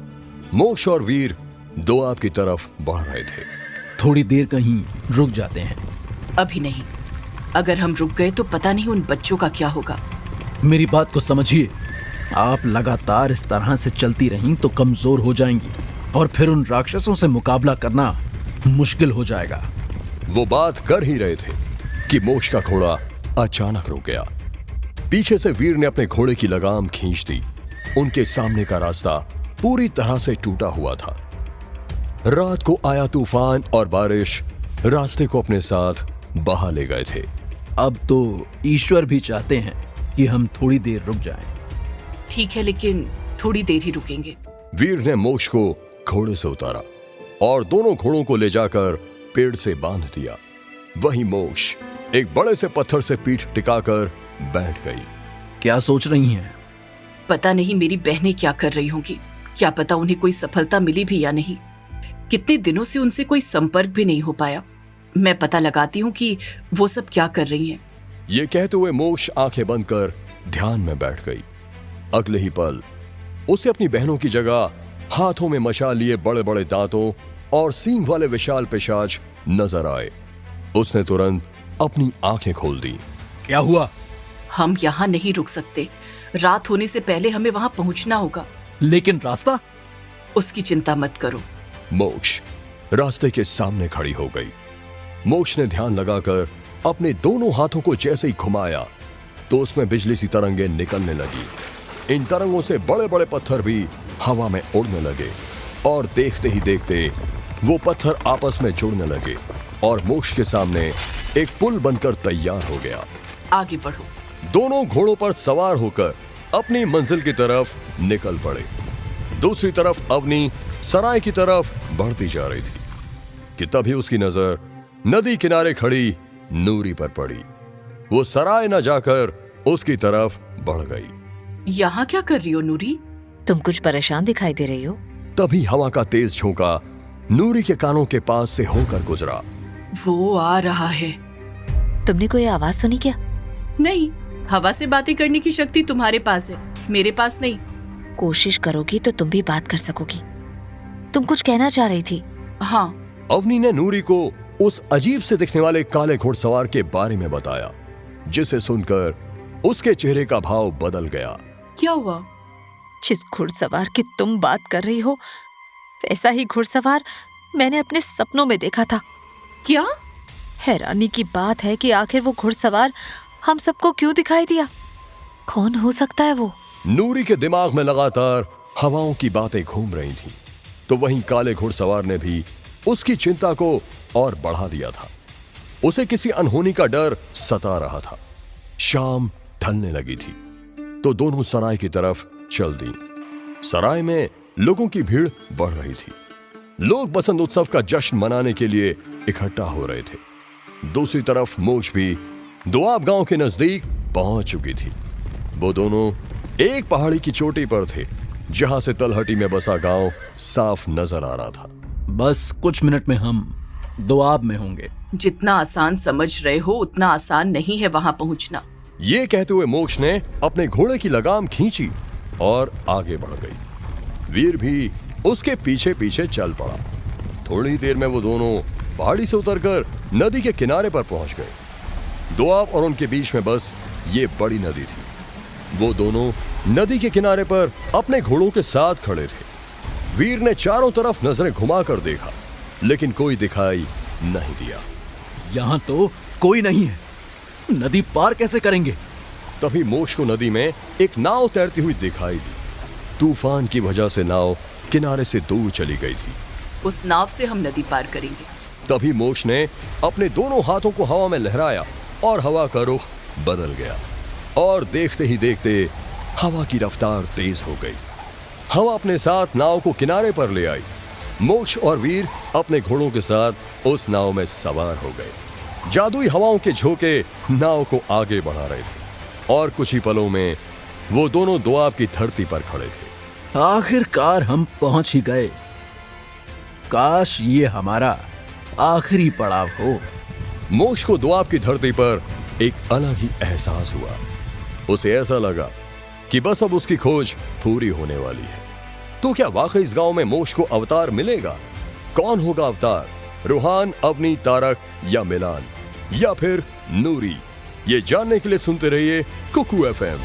Speaker 1: मोक्ष और वीर दोआब की तरफ बढ़ रहे थे।
Speaker 2: थोड़ी देर कहीं रुक जाते हैं।
Speaker 3: अभी नहीं, अगर हम रुक गए तो पता नहीं उन बच्चों का क्या होगा।
Speaker 2: मेरी बात को समझिए, आप लगातार इस तरह से चलती रहीं तो कमजोर हो जाएंगी और फिर उन राक्षसों से मुकाबला करना मुश्किल हो जाएगा।
Speaker 1: वो बात कर ही रहे थे कि मोक्ष का घोड़ा अचानक रुक गया। पीछे से वीर ने अपने घोड़े की लगाम खींच दी। उनके सामने का रास्ता पूरी तरह से टूटा हुआ था। रात को आया तूफान और बारिश रास्ते को अपने साथ बहा ले गए थे।
Speaker 2: अब तो ईश्वर भी चाहते हैं कि हम थोड़ी देर रुक जाएं।
Speaker 3: ठीक है, लेकिन थोड़ी देर ही रुकेंगे।
Speaker 1: वीर ने मोक्ष को घोड़े से उतारा और दोनों घोड़ों को ले जाकर पेड़ से बांध दिया। वहीं मोक्ष एक बड़े से पत्थर से पीठ टिकाकर बैठ गई।
Speaker 2: क्या सोच रही हैं?
Speaker 3: पता नहीं मेरी बहनें क्या कर रही होंगी, क्या पता उन्हें कोई सफलता मिली भी या नहीं। कितने दिनों से उनसे कोई संपर्क भी नहीं हो पाया। मैं पता लगाती हूँ कि वो सब क्या कर रही हैं।
Speaker 1: ये कहते हुए मोक्ष आंखें बंद कर ध्यान में बैठ गई। अगले ही पल उसे अपनी बहनों की जगह हाथों में मशाल लिए बड़े बड़े दांतों और सींग वाले विशाल पिशाच नजर आए। उसने तुरंत अपनी आंखें खोल दी।
Speaker 2: क्या हुआ?
Speaker 3: हम यहाँ नहीं रुक सकते, रात होने से पहले हमें वहां पहुंचना होगा।
Speaker 2: लेकिन रास्ता?
Speaker 3: उसकी चिंता मत करो।
Speaker 1: मोक्ष रास्ते के सामने खड़ी हो गई। मोक्ष ने ध्यान लगाकर अपने दोनों हाथों को जैसे ही घुमाया तो उसमें बिजली सी तरंगें निकलने लगी। इन तरंगों से बड़े बड़े पत्थर भी हवा में उड़ने लगे और देखते ही देखते वो पत्थर आपस में जुड़ने लगे और मोक्ष के सामने एक पुल बनकर तैयार हो गया।
Speaker 3: आगे बढ़ो।
Speaker 1: दोनों घोड़ों पर सवार होकर अपनी मंजिल की तरफ निकल पड़े। दूसरी तरफ अवनी सराय की तरफ बढ़ती जा रही थी कि तभी उसकी नजर नदी किनारे खड़ी नूरी पर पड़ी। वो सराय न जाकर उसकी तरफ बढ़ गई।
Speaker 3: यहाँ क्या कर रही हो नूरी?
Speaker 4: तुम कुछ परेशान दिखाई दे रही हो।
Speaker 1: तभी हवा का तेज झोंका नूरी के कानों के पास से होकर गुजरा।
Speaker 3: वो आ रहा है।
Speaker 4: तुमने कोई आवाज सुनी क्या?
Speaker 3: नहीं, हवा से बातें करने की शक्ति तुम्हारे पास है, मेरे पास नहीं।
Speaker 4: कोशिश करोगी तो तुम भी बात कर सकोगी। तुम कुछ कहना चाह रही थी।
Speaker 3: हाँ।
Speaker 1: अवनी ने नूरी को उस अजीब से दिखने वाले काले घुड़सवार के बारे में बताया, जिसे सुनकर उसके चेहरे का भाव बदल गया।
Speaker 3: क्या हुआ?
Speaker 4: जिस घुड़सवार की तुम बात कर रही हो, वैसा ही घुड़सवार मैंने अपने सपनों में देखा था।
Speaker 3: क्या?
Speaker 4: हैरानी की बात है कि आखिर वो घुड़सवार हम सबको क्यों दिखाई दिया? कौन हो सकता है वो?
Speaker 1: नूरी के दिमाग में लगातार हवाओं की बातें घूम रही थीं, तो वहीं काले घुड़सवार ने भी उसकी चिंता को और बढ़ा दिया था। उसे किसी अनहोनी का डर सता रहा था। शाम ढलने लगी थी तो दोनों सराय की तरफ चल दी। सराय में लोगों की भीड़ बढ़ रही थी। लोग बसंत उत्सव का जश्न मनाने के लिए इकट्ठा हो रहे थे। दूसरी तरफ मोक्ष भी दोआब गांव के नजदीक पहुंच चुकी थी। वो दोनों एक पहाड़ी की चोटी पर थे, जहां से तलहटी में बसा गांव साफ नजर आ रहा था।
Speaker 2: बस कुछ मिनट में हम दोआब में होंगे।
Speaker 3: जितना आसान समझ रहे हो उतना आसान नहीं है वहां पहुंचना।
Speaker 1: ये कहते हुए मोक्ष ने अपने घोड़े की लगाम खींची और आगे बढ़ गई। वीर भी उसके पीछे पीछे चल पड़ा। थोड़ी देर में वो दोनों पहाड़ी से उतरकर नदी के किनारे पर पहुंच गए। दोआब और उनके बीच में बस ये बड़ी नदी थी। वो दोनों नदी के किनारे पर अपने घोड़ों के साथ खड़े थे। वीर ने चारों तरफ नजरें घुमाकर देखा, लेकिन कोई दिखाई नहीं दिया।
Speaker 2: यहाँ तो कोई नहीं है, नदी पार कैसे करेंगे?
Speaker 1: तभी मोक्ष को नदी में एक नाव तैरती हुई दिखाई दी। तूफान की वजह से नाव किनारे से दूर चली गई थी।
Speaker 3: उस नाव से हम नदी पार करेंगे।
Speaker 1: तभी मोक्ष ने अपने दोनों हाथों को हवा में लहराया और हवा का रुख बदल गया, और देखते ही देखते हवा की रफ्तार तेज हो गई। हवा अपने साथ नाव को किनारे पर ले आई। मोक्ष और वीर अपने घोड़ों के साथ उस नाव में सवार हो गए। जादुई हवाओं के झोंके नाव को आगे बढ़ा रहे थे, और कुछ ही पलों में वो दोनों दोआब की धरती पर खड़े थे।
Speaker 2: आखिरकार हम पहुंच ही गए। काश ये हमारा आखिरी पड़ाव हो।
Speaker 1: मोक्ष को दोआब की धरती पर एक अलग ही एहसास हुआ। उसे ऐसा लगा कि बस अब उसकी खोज पूरी होने वाली है। तो क्या वाकई इस गांव में मोक्ष को अवतार मिलेगा? कौन होगा अवतार? रूहान, अवनी, तारक या मिलान, या फिर नूरी? ये जानने के लिए सुनते रहिए कुकू एफएम।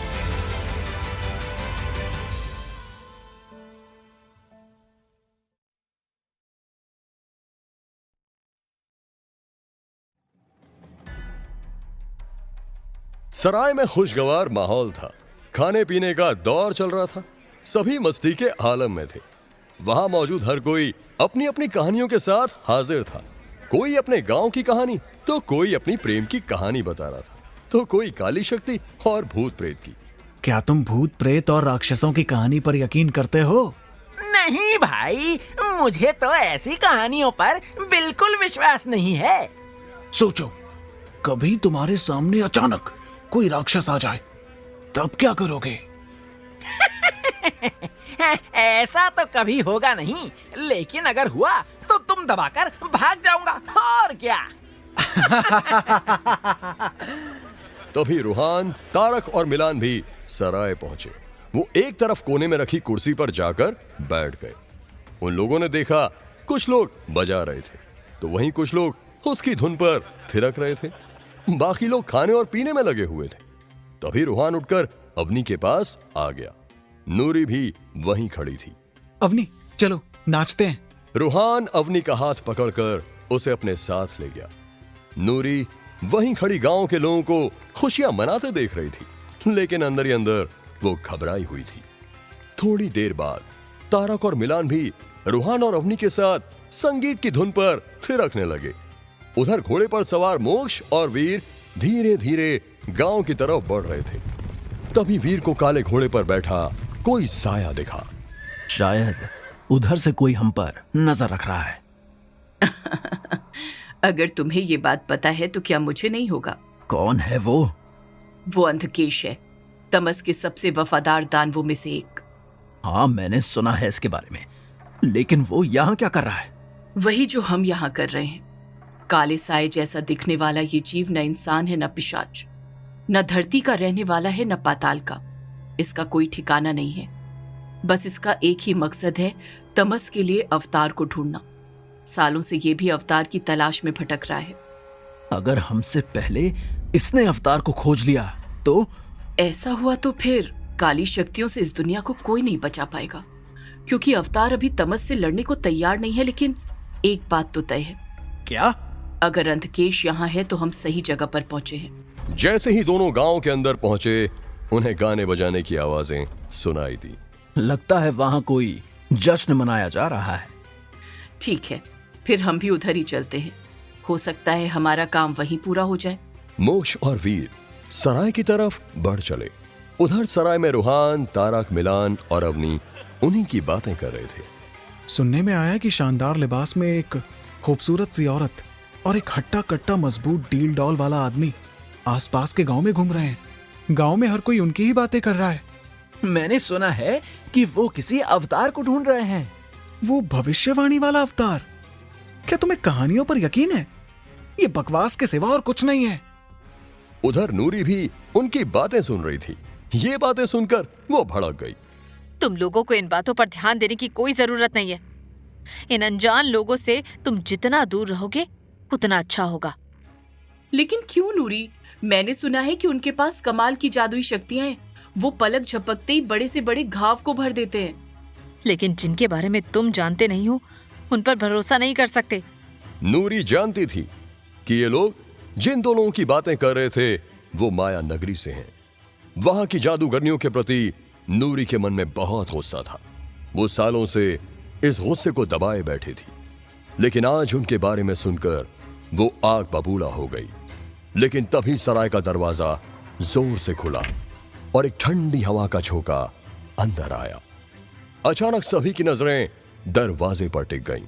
Speaker 1: सराय में खुशगवार माहौल था। खाने पीने का दौर चल रहा था। सभी मस्ती के आलम में थे। वहां मौजूद हर कोई अपनी अपनी कहानियों के साथ हाजिर था। कोई अपने गांव की कहानी, तो कोई अपनी प्रेम की कहानी बता रहा था, तो कोई काली शक्ति और भूत प्रेत की।
Speaker 6: क्या तुम भूत प्रेत और राक्षसों की कहानी पर यकीन करते हो?
Speaker 7: नहीं भाई, मुझे तो ऐसी कहानियों पर बिल्कुल विश्वास नहीं है।
Speaker 6: सोचो, कभी तुम्हारे सामने अचानक कोई राक्षस आ जाए, तब क्या करोगे?
Speaker 7: ऐसा तो कभी होगा नहीं, लेकिन अगर हुआ तो तुम दबाकर भाग जाऊंगा, और क्या।
Speaker 1: तभी रूहान, तारक और मिलान भी सराय पहुंचे। वो एक तरफ कोने में रखी कुर्सी पर जाकर बैठ गए। उन लोगों ने देखा कुछ लोग बजा रहे थे, तो वहीं कुछ लोग उसकी धुन पर थिरक रहे थे। बाकी लोग खाने और पीने में लगे हुए थे। तभी रूहान उठकर अवनी के पास आ गया। नूरी भी वहीं खड़ी थी।
Speaker 6: अवनी, चलो नाचते हैं।
Speaker 1: रूहान अवनी का हाथ पकड़कर उसे अपने साथ ले गया। नूरी वहीं खड़ी गांव के लोगों को खुशियां मनाते देख रही थी, लेकिन अंदर ही अंदर वो घबराई हुई थी। थोड़ी देर बाद तारक और मिलान भी रूहान और अवनी के साथ संगीत की धुन पर थिरकने लगे। उधर घोड़े पर सवार मोक्ष और वीर धीरे धीरे गांव की तरफ बढ़ रहे थे। तभी वीर को काले घोड़े पर बैठा कोई साया दिखा।
Speaker 2: शायद उधर से कोई हम पर नजर रख रहा है।
Speaker 3: अगर तुम्हें ये बात पता है तो क्या मुझे नहीं होगा?
Speaker 2: कौन है वो?
Speaker 3: वो अंधकेश है, तमस के सबसे वफादार दानवों में से एक।
Speaker 2: हाँ, मैंने सुना है इसके बारे में, लेकिन वो यहाँ क्या कर रहा है?
Speaker 3: वही जो हम यहाँ कर रहे हैं। काले साए जैसा दिखने वाला ये जीव न इंसान है, न पिशाच, न धरती का रहने वाला है, न पाताल का। इसका कोई ठिकाना नहीं है। बस इसका एक ही मकसद है, तमस के लिए अवतार को ढूंढना। सालों से ये भी अवतार की तलाश में भटक रहा है।
Speaker 2: अगर हमसे पहले इसने अवतार को खोज लिया तो?
Speaker 3: ऐसा हुआ तो फिर काली शक्तियों से इस दुनिया को कोई नहीं बचा पाएगा, क्योंकि अवतार अभी तमस से लड़ने को तैयार नहीं है। लेकिन एक बात तो तय है।
Speaker 2: क्या?
Speaker 3: अगर अंधकेश यहाँ है तो हम सही जगह पर पहुंचे हैं।
Speaker 1: जैसे ही दोनों गांव के अंदर पहुंचे, उन्हें गाने बजाने की आवाजें सुनाई दी।
Speaker 2: लगता है वहां कोई जश्न मनाया जा रहा है।
Speaker 3: ठीक है, फिर हम भी उधर ही चलते हैं। हो सकता है हमारा काम वहीं पूरा हो जाए।
Speaker 1: मोक्ष और वीर सराय की तरफ बढ़ चले। उधर सराय में रूहान, तारक, मिलान और अवनी उन्हीं की बातें कर रहे थे।
Speaker 6: सुनने में आया कि शानदार लिबास में एक खूबसूरत सी औरत और एक हट्टा कट्टा मजबूत डील डॉल वाला आदमी आसपास के गांव में घूम रहे हैं। गांव में हर कोई उनकी ही बातें कर रहा है।
Speaker 7: मैंने सुना है कि वो किसी अवतार को ढूंढ रहे हैं।
Speaker 6: वो भविष्यवाणी वाला अवतार? क्या तुम्हें कहानियों पर यकीन है? ये बकवास के सिवा और कुछ नहीं है।
Speaker 1: उधर नूरी भी उनकी बातें सुन रही थी। ये बातें सुनकर वो भड़क गई।
Speaker 4: तुम लोगों को इन बातों पर ध्यान देने की कोई जरूरत नहीं है। इन अनजान लोगों से तुम जितना दूर रहोगे उतना अच्छा होगा।
Speaker 3: लेकिन क्यों नूरी? मैंने सुना है कि उनके पास कमाल की जादुई शक्तियां हैं। वो पलक झपकते ही बड़े से बड़े घाव को भर देते हैं।
Speaker 4: लेकिन जिनके बारे में तुम जानते नहीं हो, उन पर भरोसा नहीं कर सकते।
Speaker 1: नूरी जानती थी कि ये लोग जिन दो लोगों की बातें कर रहे थे वो माया नगरी से हैं। वहां की जादूगरनियों के प्रति नूरी के मन में बहुत गुस्सा था। वो सालों से इस गुस्से को दबाए बैठी थी, लेकिन आज उनके बारे में सुनकर वो आग बबूला हो गई। लेकिन तभी सराय का दरवाजा जोर से खुला और एक ठंडी हवा का झोंका अंदर आया। अचानक सभी की नजरें दरवाजे पर टिक गईं।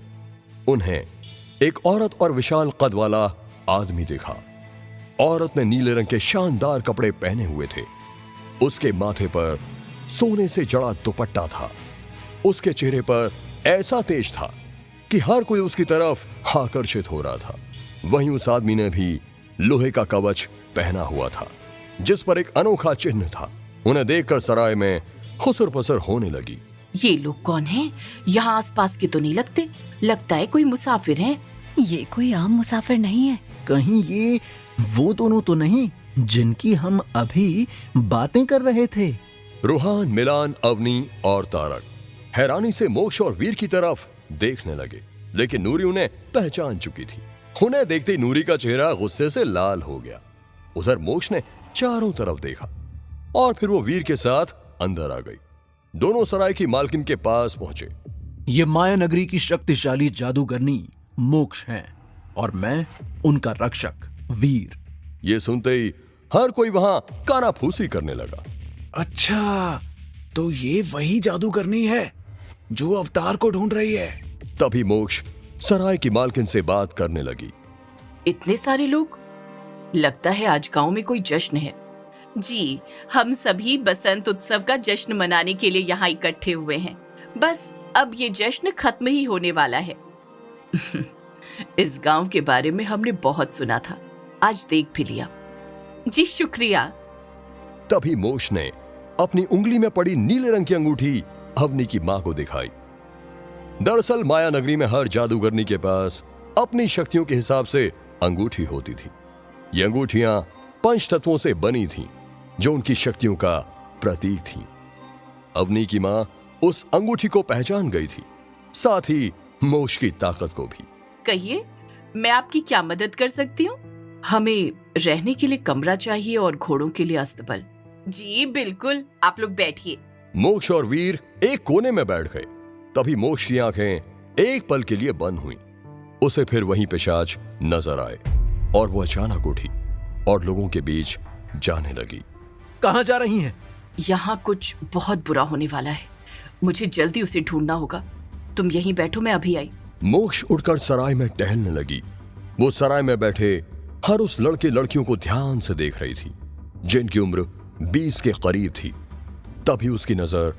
Speaker 1: उन्हें एक औरत और विशाल कद वाला आदमी दिखा। औरत ने नीले रंग के शानदार कपड़े पहने हुए थे। उसके माथे पर सोने से जड़ा दुपट्टा था। उसके चेहरे पर ऐसा तेज था कि हर कोई उसकी तरफ आकर्षित हो रहा था। वहीं उस आदमी ने भी लोहे का कवच पहना हुआ था, जिस पर एक अनोखा चिन्ह था। उन्हें देखकर सराय में खुसर पसर होने लगी।
Speaker 3: ये लोग कौन हैं? यहाँ आसपास के तो नहीं लगते। लगता है कोई मुसाफिर हैं।
Speaker 4: ये कोई आम मुसाफिर नहीं है।
Speaker 2: कहीं ये वो दोनों तो नहीं जिनकी हम अभी बातें कर रहे थे?
Speaker 1: रूहान, मिलान, अवनी और तारक हैरानी से मोक्ष और वीर की तरफ देखने लगे, लेकिन नूरी उन्हें पहचान चुकी थी। उन्हें देखते ही नूरी का चेहरा गुस्से से लाल हो गया। उधर मोक्ष ने चारों तरफ देखा और फिर वो वीर के साथ अंदर आ गई। दोनों सराय की मालकिन के पास पहुंचे।
Speaker 2: ये माया नगरी की शक्तिशाली जादूगरनी मोक्ष हैं और मैं उनका रक्षक वीर।
Speaker 1: ये सुनते ही हर कोई वहां कानाफूसी करने लगा।
Speaker 6: अच्छा, तो ये वही जादूगरनी है जो अवतार को ढूंढ रही है।
Speaker 1: तभी मोक्ष सराय की मालकिन से बात करने लगी।
Speaker 3: इतने सारे लोग? लगता है आज गांव में कोई जश्न है। जी, हम सभी बसंत उत्सव का जश्न मनाने के लिए यहाँ इकट्ठे हुए हैं। बस अब ये जश्न खत्म ही होने वाला है। इस गांव के बारे में हमने बहुत सुना था, आज देख भी लिया। जी शुक्रिया।
Speaker 1: तभी मोक्ष ने अपनी उंगली में पड़ी नीले रंग की अंगूठी अवनी की मां को दिखाई। दरअसल माया नगरी में हर जादूगरनी के पास अपनी शक्तियों के हिसाब से अंगूठी होती थी। ये अंगूठियां पंच तत्वों से बनी थीं, जो उनकी शक्तियों का प्रतीक थीं। अवनी की मां उस अंगूठी को पहचान गई थी, साथ ही मोक्ष की ताकत को भी।
Speaker 3: कहिए, मैं आपकी क्या मदद कर सकती हूँ? हमें रहने के लिए कमरा चाहिए और घोड़ों के लिए अस्तबल। जी बिल्कुल, आप लोग बैठिए।
Speaker 1: मोक्ष और वीर एक कोने में बैठ गए। तभी मोक्ष की आंखें एक पल के लिए बंद हुईं। उसे फिर वहीं पिशाच नजर आए और वो अचानक उठी और लोगों के बीच जाने लगी।
Speaker 2: कहाँ जा रही हैं?
Speaker 3: यहाँ कुछ बहुत बुरा होने वाला है। मुझे जल्दी उसे ढूंढना होगा। तुम यहीं बैठो, मैं अभी आई।
Speaker 1: मोक्ष उठकर सराय में टहलने लगी। वो सराय में बैठे हर उस लड़के लड़कियों को ध्यान से देख रही थी, जिनकी उम्र 20 के करीब थी। तभी उसकी नजर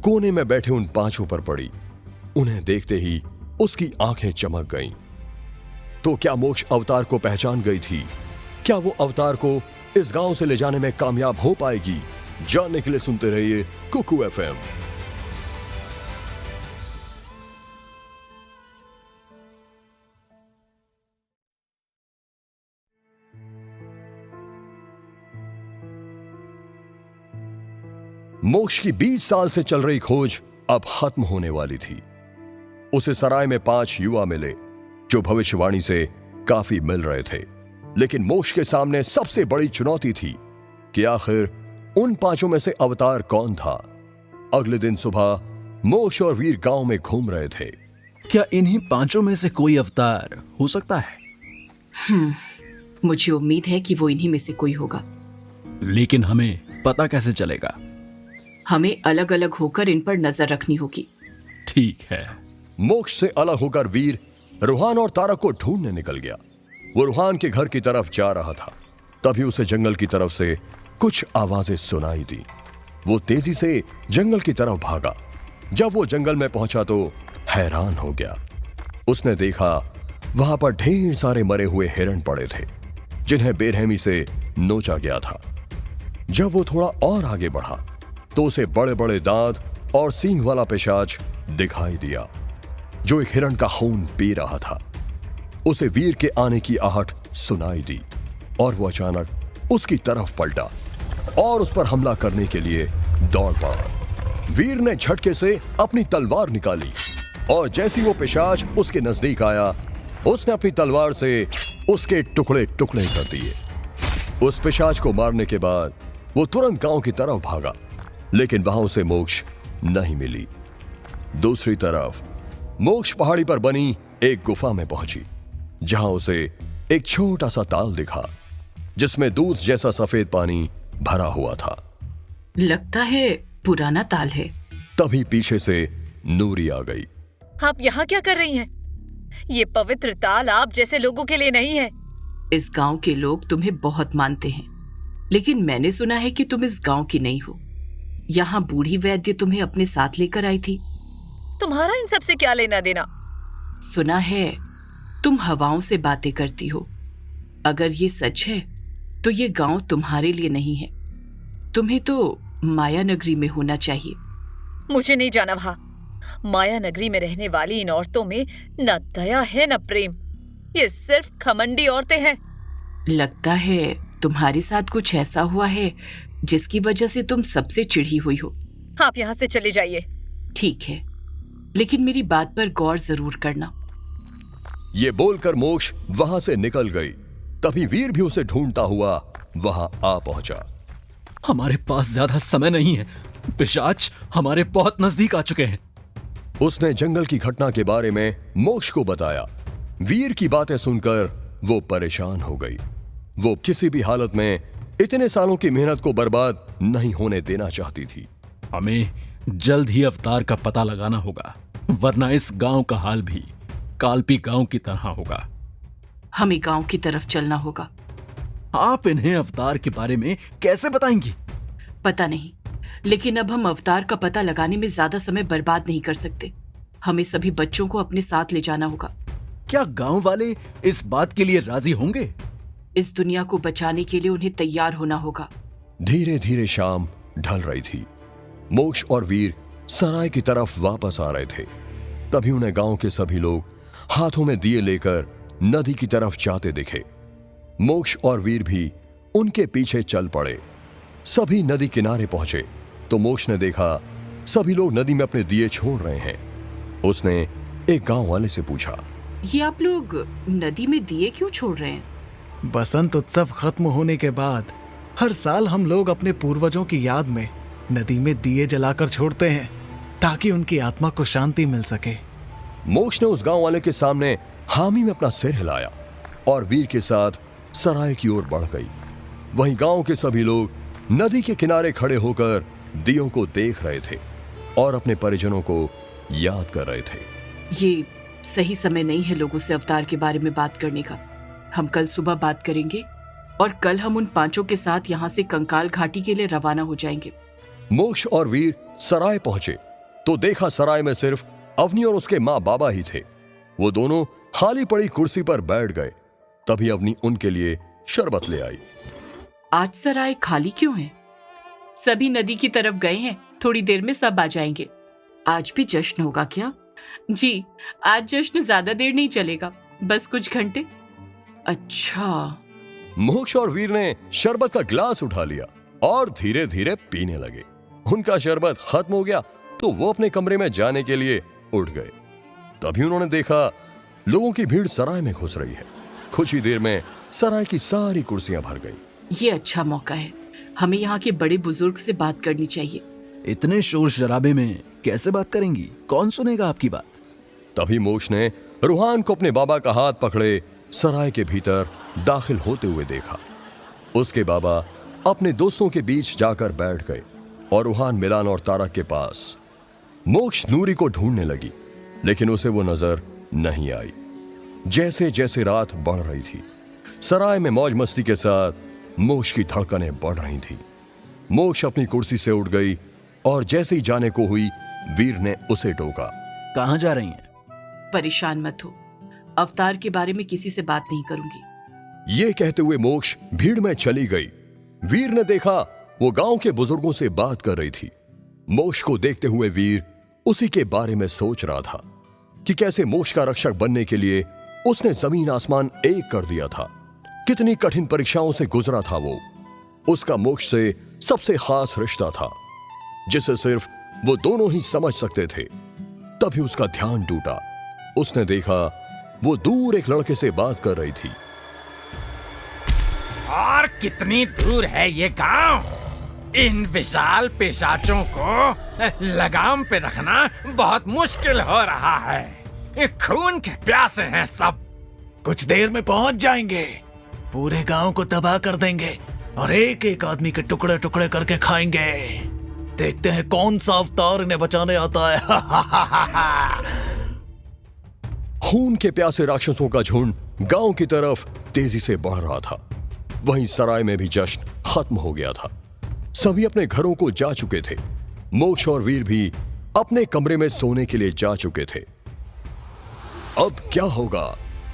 Speaker 1: कोने में बैठे उन पांचों पर पड़ी। उन्हें देखते ही उसकी आंखें चमक गईं। तो क्या मोक्ष अवतार को पहचान गई थी? क्या वो अवतार को इस गांव से ले जाने में कामयाब हो पाएगी? जानने के लिए सुनते रहिए कुकू FM। मोक्ष की 20 साल से चल रही खोज अब खत्म होने वाली थी। उसे सराय में 5 युवा मिले जो भविष्यवाणी से काफी मिल रहे थे, लेकिन मोक्ष के सामने सबसे बड़ी चुनौती थी कि आखिर उन 5 में से अवतार कौन था। अगले दिन सुबह मोक्ष और वीर गांव में घूम रहे थे।
Speaker 2: क्या इन्हीं 5 में से कोई अवतार हो सकता है?
Speaker 3: मुझे उम्मीद है कि वो इन्हीं में से कोई होगा।
Speaker 2: लेकिन हमें पता कैसे चलेगा?
Speaker 3: हमें अलग अलग होकर इन पर नजर रखनी होगी।
Speaker 2: ठीक है।
Speaker 1: मोक्ष से अलग होकर वीर रूहान और तारक को ढूंढने निकल गया। वो रूहान के घर की तरफ जा रहा था। तभी उसे जंगल की तरफ से कुछ आवाजें सुनाई दी। वो तेजी से जंगल की तरफ भागा। जब वो जंगल में पहुंचा तो हैरान हो गया। उसने देखा वहां पर ढेर सारे मरे हुए हिरण पड़े थे, जिन्हें बेरहमी से नोचा गया था। जब वो थोड़ा और आगे बढ़ा तो उसे बड़े बड़े दांत और सींग वाला पिशाच दिखाई दिया, जो एक हिरण का खून पी रहा था। उसे वीर के आने की आहट सुनाई दी और वो अचानक उसकी तरफ पलटा और उस पर हमला करने के लिए दौड़ पड़ा। वीर ने झटके से अपनी तलवार निकाली और जैसे ही वो पिशाच उसके नजदीक आया, उसने अपनी तलवार से उसके टुकड़े टुकड़े कर दिए। उस पिशाच को मारने के बाद वो तुरंत गांव की तरफ भागा, लेकिन वहां उसे मोक्ष नहीं मिली। दूसरी तरफ मोक्ष पहाड़ी पर बनी एक गुफा में पहुंची, जहां उसे एक छोटा सा ताल दिखा जिसमें दूध जैसा सफेद पानी भरा हुआ था।
Speaker 3: लगता है पुराना ताल है।
Speaker 1: तभी पीछे से नूरी आ गई।
Speaker 5: आप यहाँ क्या कर रही हैं? ये पवित्र ताल आप जैसे लोगों के लिए नहीं है।
Speaker 3: इस गांव के लोग तुम्हें बहुत मानते हैं, लेकिन मैंने सुना है कि तुम इस गांव की नहीं हो। यहाँ बूढ़ी वैद्य तुम्हें अपने साथ लेकर आई थी।
Speaker 5: तुम्हारा इन सब से क्या लेना देना?
Speaker 3: सुना है तुम हवाओं से बातें करती हो। अगर ये सच है तो ये गांव तुम्हारे लिए नहीं है। तुम्हें तो माया नगरी में होना चाहिए।
Speaker 5: मुझे नहीं जाना वहां। माया नगरी में रहने वाली इन औरतों में न दया है न प्रेम। ये सिर्फ खमंडी औरतें हैं।
Speaker 3: लगता है तुम्हारे साथ कुछ ऐसा हुआ है जिसकी वजह से तुम सबसे चिढ़ी हुई हो।
Speaker 5: आप यहाँ से चले जाइए।
Speaker 3: ठीक है, लेकिन मेरी बात पर गौर जरूर करना।
Speaker 1: ये बोलकर मोक्ष वहां से निकल गई। तभी वीर भी उसे ढूंढता हुआ वहां आ पहुंचा।
Speaker 2: हमारे पास ज्यादा समय नहीं है। पिशाच हमारे बहुत नजदीक आ चुके हैं।
Speaker 1: उसने जंगल की घटना के बारे में मोक्ष को बताया। वीर की बातें सुनकर वो परेशान हो गई। वो किसी भी हालत में इतने सालों की मेहनत को बर्बाद नहीं होने देना चाहती थी।
Speaker 2: हमें जल्द ही अवतार का पता लगाना होगा, वरना इस गांव का हाल भी काल्पी गांव की तरह होगा।
Speaker 3: हमें गांव की तरफ चलना होगा।
Speaker 2: आप इन्हें अवतार के बारे में कैसे बताएंगी?
Speaker 3: पता नहीं, लेकिन अब हम अवतार का पता लगाने में ज्यादा समय बर्बाद नहीं कर सकते। हमें सभी बच्चों को अपने साथ ले जाना होगा।
Speaker 2: क्या गांव वाले इस बात के लिए राजी होंगे?
Speaker 3: इस दुनिया को बचाने के लिए उन्हें तैयार होना होगा।
Speaker 1: धीरे धीरे शाम ढल रही थी। मोक्ष और वीर सराय की तरफ वापस आ रहे थे। तभी उन्हें गांव के सभी लोग हाथों में दिए लेकर नदी की तरफ जाते दिखे। मोक्ष और वीर भी उनके पीछे चल पड़े। सभी नदी किनारे पहुंचे तो मोक्ष ने देखा सभी लोग नदी में अपने दिए छोड़ रहे हैं। उसने एक गांव वाले से पूछा,
Speaker 3: ये आप लोग नदी में दिए क्यों छोड़ रहे हैं?
Speaker 6: बसंत उत्सव खत्म होने के बाद हर साल हम लोग अपने पूर्वजों की याद में नदी में दिए जलाकर छोड़ते हैं, ताकि उनकी आत्मा को शांति मिल सके।
Speaker 1: मोक्ष ने उस गांव वाले के सामने हामी में अपना सिर हिलाया और वीर के साथ सराय की ओर बढ़ गई। वहीं गांव के सभी लोग नदी के किनारे खड़े होकर दियों को देख रहे थे और अपने परिजनों को याद कर रहे थे।
Speaker 3: ये सही समय नहीं है लोगों से अवतार के बारे में बात करने का। हम कल सुबह बात करेंगे और कल हम उन पांचों के साथ यहाँ से कंकाल घाटी के लिए रवाना हो जाएंगे।
Speaker 1: मोक्ष और वीर सराय पहुंचे तो देखा सराय में सिर्फ अवनी और उसके माँ बाबा ही थे। वो दोनों खाली पड़ी कुर्सी पर बैठ गए। तभी अवनी उनके लिए शरबत ले आई।
Speaker 3: आज सराय खाली क्यों है? सभी नदी की तरफ गए हैं। थोड़ी देर में सब आ जाएंगे। आज भी जश्न होगा क्या? जी, आज जश्न ज्यादा देर नहीं चलेगा, बस कुछ घंटे। अच्छा।
Speaker 1: मोक्ष और वीर ने शरबत का गिलास उठा लिया और धीरे धीरे पीने लगे। उनका शरबत खत्म हो गया तो वो अपने कमरे में जाने के लिए उठ गए। तभी उन्होंने देखा लोगों की भीड़ सराय में घुस रही है। कुछ ही देर में सराय की सारी कुर्सियां भर गई।
Speaker 3: ये अच्छा मौका है, हमें यहाँ के बड़े बुजुर्ग से बात करनी चाहिए।
Speaker 2: इतने शोर शराबे में कैसे बात करेंगी? कौन सुनेगा आपकी बात?
Speaker 1: तभी मोक्ष ने रूहान को अपने बाबा का हाथ पकड़े सराय के भीतर दाखिल होते हुए देखा। उसके बाबा अपने दोस्तों के बीच जाकर बैठ गए और रूहान मिलान और तारक के पास। मोक्ष नूरी को ढूंढने लगी, लेकिन उसे वो नजर नहीं आई। जैसे जैसे रात बढ़ रही थी, सराय में मौज मस्ती के साथ मोक्ष की धड़कनें बढ़ रही थी। मोक्ष अपनी कुर्सी से उठ गई और जैसे ही जाने को हुई, वीर ने उसे टोका।
Speaker 2: कहाँ जा रही हैं?
Speaker 3: परेशान मत हो, अवतार के बारे में किसी से बात नहीं करूंगी।
Speaker 1: ये कहते हुए मोक्ष भीड़ में चली गई। वीर ने देखा वो गांव के बुजुर्गों से बात कर रही थी। मोक्ष को देखते हुए वीर उसी के बारे में सोच रहा था कि कैसे मोक्ष का रक्षक बनने के लिए उसने जमीन आसमान एक कर दिया था। कितनी कठिन परीक्षाओं से गुजरा था वो। उसका मोक्ष से सबसे खास रिश्ता था जिसे सिर्फ वो दोनों ही समझ सकते थे। तभी उसका ध्यान टूटा। उसने देखा वो दूर एक लड़के से बात कर रही थी।
Speaker 7: और कितनी दूर है ये गांव? इन विशाल पिशाचों को लगाम पे रखना बहुत मुश्किल हो रहा है। ये खून के प्यासे हैं सब।
Speaker 6: कुछ देर में पहुंच जाएंगे। पूरे गांव को तबाह कर देंगे और एक एक आदमी के टुकड़े टुकड़े करके खाएंगे। देखते हैं कौन सा अवतार इन्हें बचाने आता है।
Speaker 1: खून के प्यासे राक्षसों का झुंड गांव की तरफ तेजी से बढ़ रहा था। वहीं सराय में भी जश्न खत्म हो गया था। सभी अपने घरों को जा चुके थे। मोक्ष और वीर भी अपने कमरे में सोने के लिए जा चुके थे। अब क्या होगा?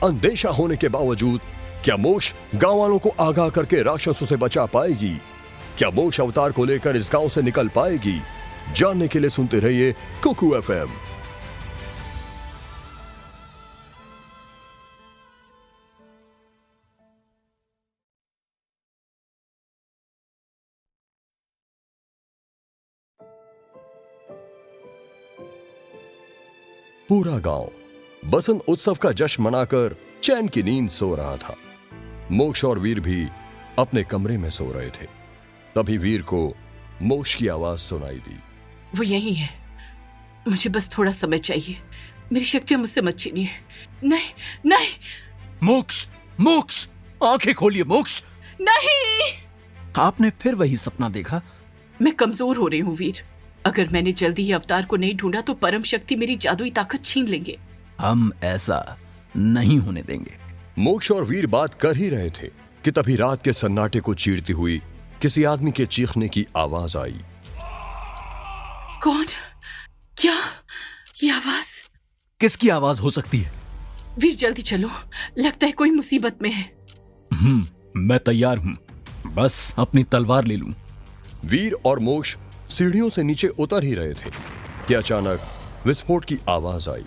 Speaker 1: अंदेशा होने के बावजूद क्या मोक्ष गांव वालों को आगाह करके राक्षसों से बचा पाएगी? क्या मोक्ष अवतार को लेकर इस गांव से निकल पाएगी? जानने के लिए सुनते रहिए कुकू एफएम। पूरा गांव बसंत उत्सव का जश्न मनाकर चैन की नींद सो रहा था। मोक्ष और वीर भी अपने कमरे में सो रहे थे। तभी वीर को मोक्ष की आवाज सुनाई दी।
Speaker 3: वो यही है। मुझे बस थोड़ा समय चाहिए। मेरी शक्तियां मुझसे मत छीनिए। नहीं नहीं।
Speaker 2: मोक्ष, मोक्ष, आंखें खोलिए मोक्ष।
Speaker 3: नहीं।
Speaker 2: आपने फिर वही सपना देखा?
Speaker 3: मैं कमजोर हो रही हूँ वीर। अगर मैंने जल्दी ही अवतार को नहीं ढूंढा तो परम शक्ति मेरी जादुई ताकत छीन लेंगे।
Speaker 2: हम ऐसा नहीं होने देंगे।
Speaker 1: मोक्ष और वीर बात कर ही रहे थे कि तभी रात के सन्नाटे को चीरती हुई किसी आदमी के चीखने की आवाज आई।
Speaker 3: कौन? क्या ये आवाज?
Speaker 2: किसकी आवाज हो सकती है?
Speaker 3: वीर जल्दी चलो, लगता है कोई मुसीबत में है।
Speaker 2: मैं तैयार हूं, बस अपनी तलवार ले लूं।
Speaker 1: वीर और मोक्ष सीढ़ियों से नीचे उतर ही रहे थे कि अचानक विस्फोट की आवाज आई।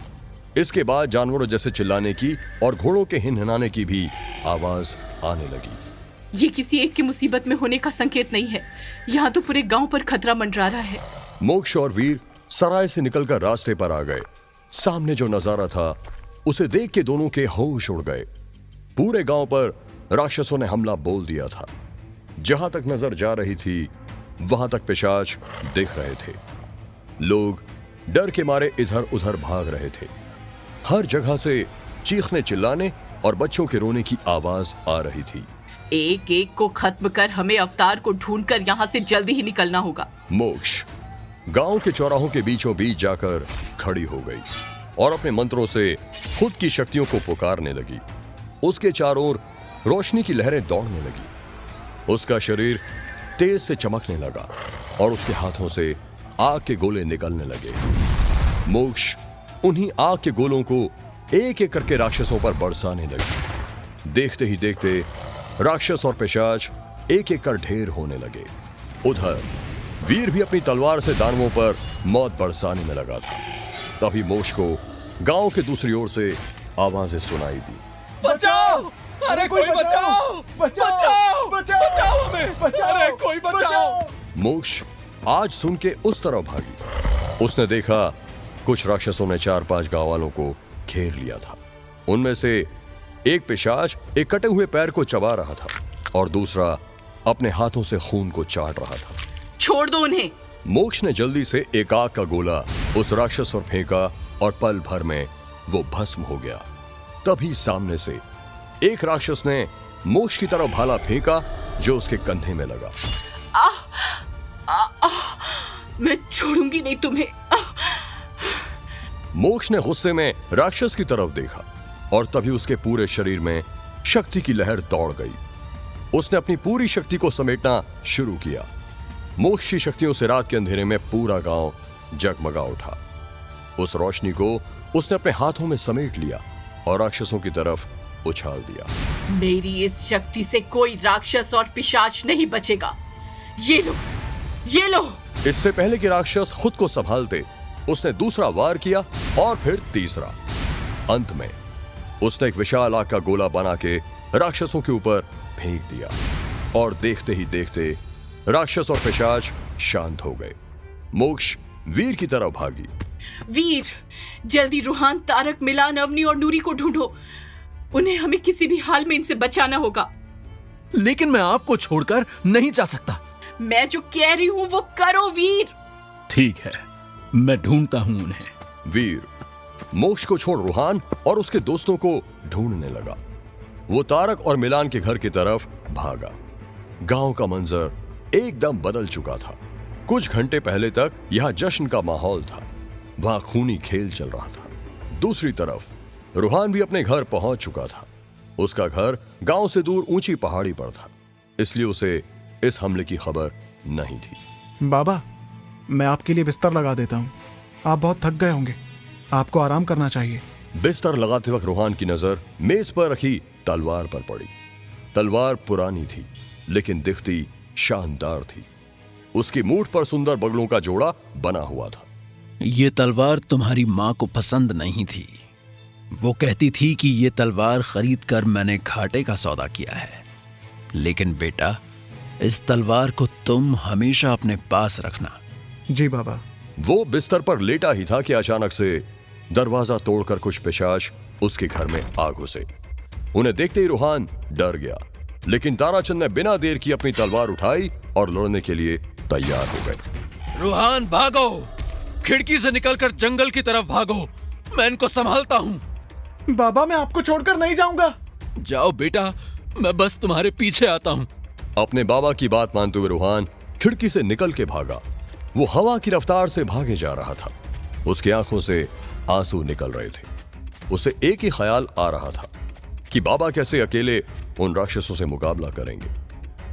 Speaker 1: इसके बाद जानवरों जैसे चिल्लाने की और घोड़ों के हिनहिनाने की भी आवाज आने लगी।
Speaker 3: ये किसी एक की मुसीबत में होने का संकेत नहीं है। यहाँ तो पूरे गांव पर खतरा मंडरा रहा है।
Speaker 1: मोक्ष और वीर सराय से निकलकर रास्ते पर आ गए। सामने जो नजारा था उसे देख के दोनों के होश उड़ गए। पूरे गांव पर राक्षसों ने हमला बोल दिया था। जहां तक नजर जा रही थी वहां तक पिशाच दिख रहे थे। लोग डर के मारे इधर उधर भाग रहे थे। हर जगह से चीखने चिल्लाने और बच्चों के रोने की आवाज आ रही थी।
Speaker 3: एक एक को खत्म कर हमें अवतार को ढूंढकर यहाँ से जल्दी ही निकलना होगा।
Speaker 1: मोक्ष गांव के चौराहों के बीचों बीच जाकर खड़ी हो गई और अपने मंत्रों से खुद की शक्तियों को पुकारने लगी। उसके चारों ओर रोशनी की लहरें दौड़ने लगी। उसका शरीर तेज से चमकने लगा और उसके हाथों से आग के गोले निकलने लगे। मोक्ष उन्हीं आग के गोलों को एक एक करके राक्षसों पर बरसाने लगी। देखते ही देखते राक्षस और पिशाच एक एक कर ढेर होने लगे। उधर वीर भी अपनी तलवार से दानवों पर मौत बरसाने में लगा था। तभी मोक्ष को गांव के दूसरी ओर से आवाजें सुनाई दी।
Speaker 2: बचाओ! अरे कोई बचाओ! बचाओ! बचाओ हमें! अरे कोई बचाओ!
Speaker 1: मोक्ष आज सुन के उस तरफ भागी। उसने देखा कुछ राक्षसों ने 4-5 गांव वालों को घेर लिया था। उनमें से एक पिशाच एक कटे हुए पैर को चबा रहा था और दूसरा अपने हाथों से खून को चाट रहा था।
Speaker 3: छोड़ दो उन्हें।
Speaker 1: मोक्ष ने जल्दी से एक आग का गोला उस राक्षस पर फेंका और पल भर में वो भस्म हो गया। तभी सामने से एक राक्षस ने मोक्ष की तरफ भाला फेंका जो उसके कंधे में लगा।
Speaker 3: मैं छोड़ूंगी नहीं तुम्हें।
Speaker 1: मोक्ष ने गुस्से में राक्षस की तरफ देखा और तभी उसके पूरे शरीर में शक्ति की लहर दौड़ गई। उसने अपनी पूरी शक्ति को समेटना शुरू किया। मोक्ष की शक्तियों से रात के अंधेरे में पूरा गांव जगमगा उठा। उस रोशनी को उसने अपने हाथों में समेट लिया और राक्षसों की तरफ उछाल दिया।
Speaker 3: मेरी इस शक्ति से कोई राक्षस और पिशाच नहीं बचेगा। ये लो, ये लो।
Speaker 1: इससे पहले कि राक्षस खुद को संभालते उसने दूसरा वार किया और फिर तीसरा। अंत में उसने एक विशाल आग का गोला बना के राक्षसों के ऊपर फेंक दिया और देखते ही देखते राक्षस और पिशाच शांत हो गए। मोक्ष वीर की तरफ भागी।
Speaker 3: वीर, जल्दी रूहान, तारक, मिलान, अवनी और नूरी को ढूंढो। उन्हें हमें किसी भी हाल में इनसे बचाना होगा।
Speaker 2: लेकिन मैं आपको छोड़कर नहीं जा सकता।
Speaker 3: मैं जो कह रही हूँ वो करो वीर।
Speaker 2: ठीक है, मैं ढूंढता हूँ उन्हें।
Speaker 1: वीर मोक्ष को छोड़ रूहान और उसके दोस्तों को ढूंढने लगा। वो तारक और मिलान के घर की तरफ भागा। गांव का मंजर एकदम बदल चुका था। कुछ घंटे पहले तक यहां जश्न का माहौल था। वहां खूनी खेल चल रहा था। दूसरी तरफ रूहान भी अपने घर पहुंच चुका था। उसका घर गांव से दूर ऊंची पहाड़ी पर था, इसलिए उसे इस हमले की खबर नहीं थी।
Speaker 6: बाबा, मैं आपके लिए बिस्तर लगा देता हूँ। आप बहुत थक गए होंगे, आपको आराम करना चाहिए।
Speaker 1: बिस्तर लगाते वक्त रूहान की नजर मेज पर रखी तलवार पर पड़ी। तलवार पुरानी थी लेकिन दिखती शानदार थी। उसकी मूठ पर सुंदर बगलों का जोड़ा बना हुआ था।
Speaker 2: ये तलवार तुम्हारी माँ को पसंद नहीं थी। वो कहती थी कि ये तलवार खरीद कर मैंने घाटे का सौदा किया है। लेकिन बेटा, इस तलवार को तुम हमेशा अपने पास रखना।
Speaker 6: जी बाबा।
Speaker 1: वो बिस्तर पर लेटा ही था कि अचानक से दरवाजा तोड़कर कुछ पिशाच उसके घर में आ घुसे। उन्हें देखते ही रूहान डर गया, लेकिन ताराचंद ने बिना देर की अपनी तलवार उठाई और लड़ने के लिए तैयार हो गए।
Speaker 2: रूहान, भागो! खिड़की से निकलकर जंगल की तरफ भागो। मैं इनको संभालता हूँ।
Speaker 6: बाबा, मैं आपको छोड़कर नहीं जाऊंगा।
Speaker 2: जाओ बेटा, मैं बस तुम्हारे पीछे आता हूँ।
Speaker 1: अपने बाबा की बात मानते हुए रूहान खिड़की से निकल के भागा। वो हवा की रफ्तार से भागे जा रहा था। उसकी आंखों से आंसू निकल रहे थे। उसे एक ही ख्याल आ रहा था कि बाबा कैसे अकेले उन राक्षसों से मुकाबला करेंगे।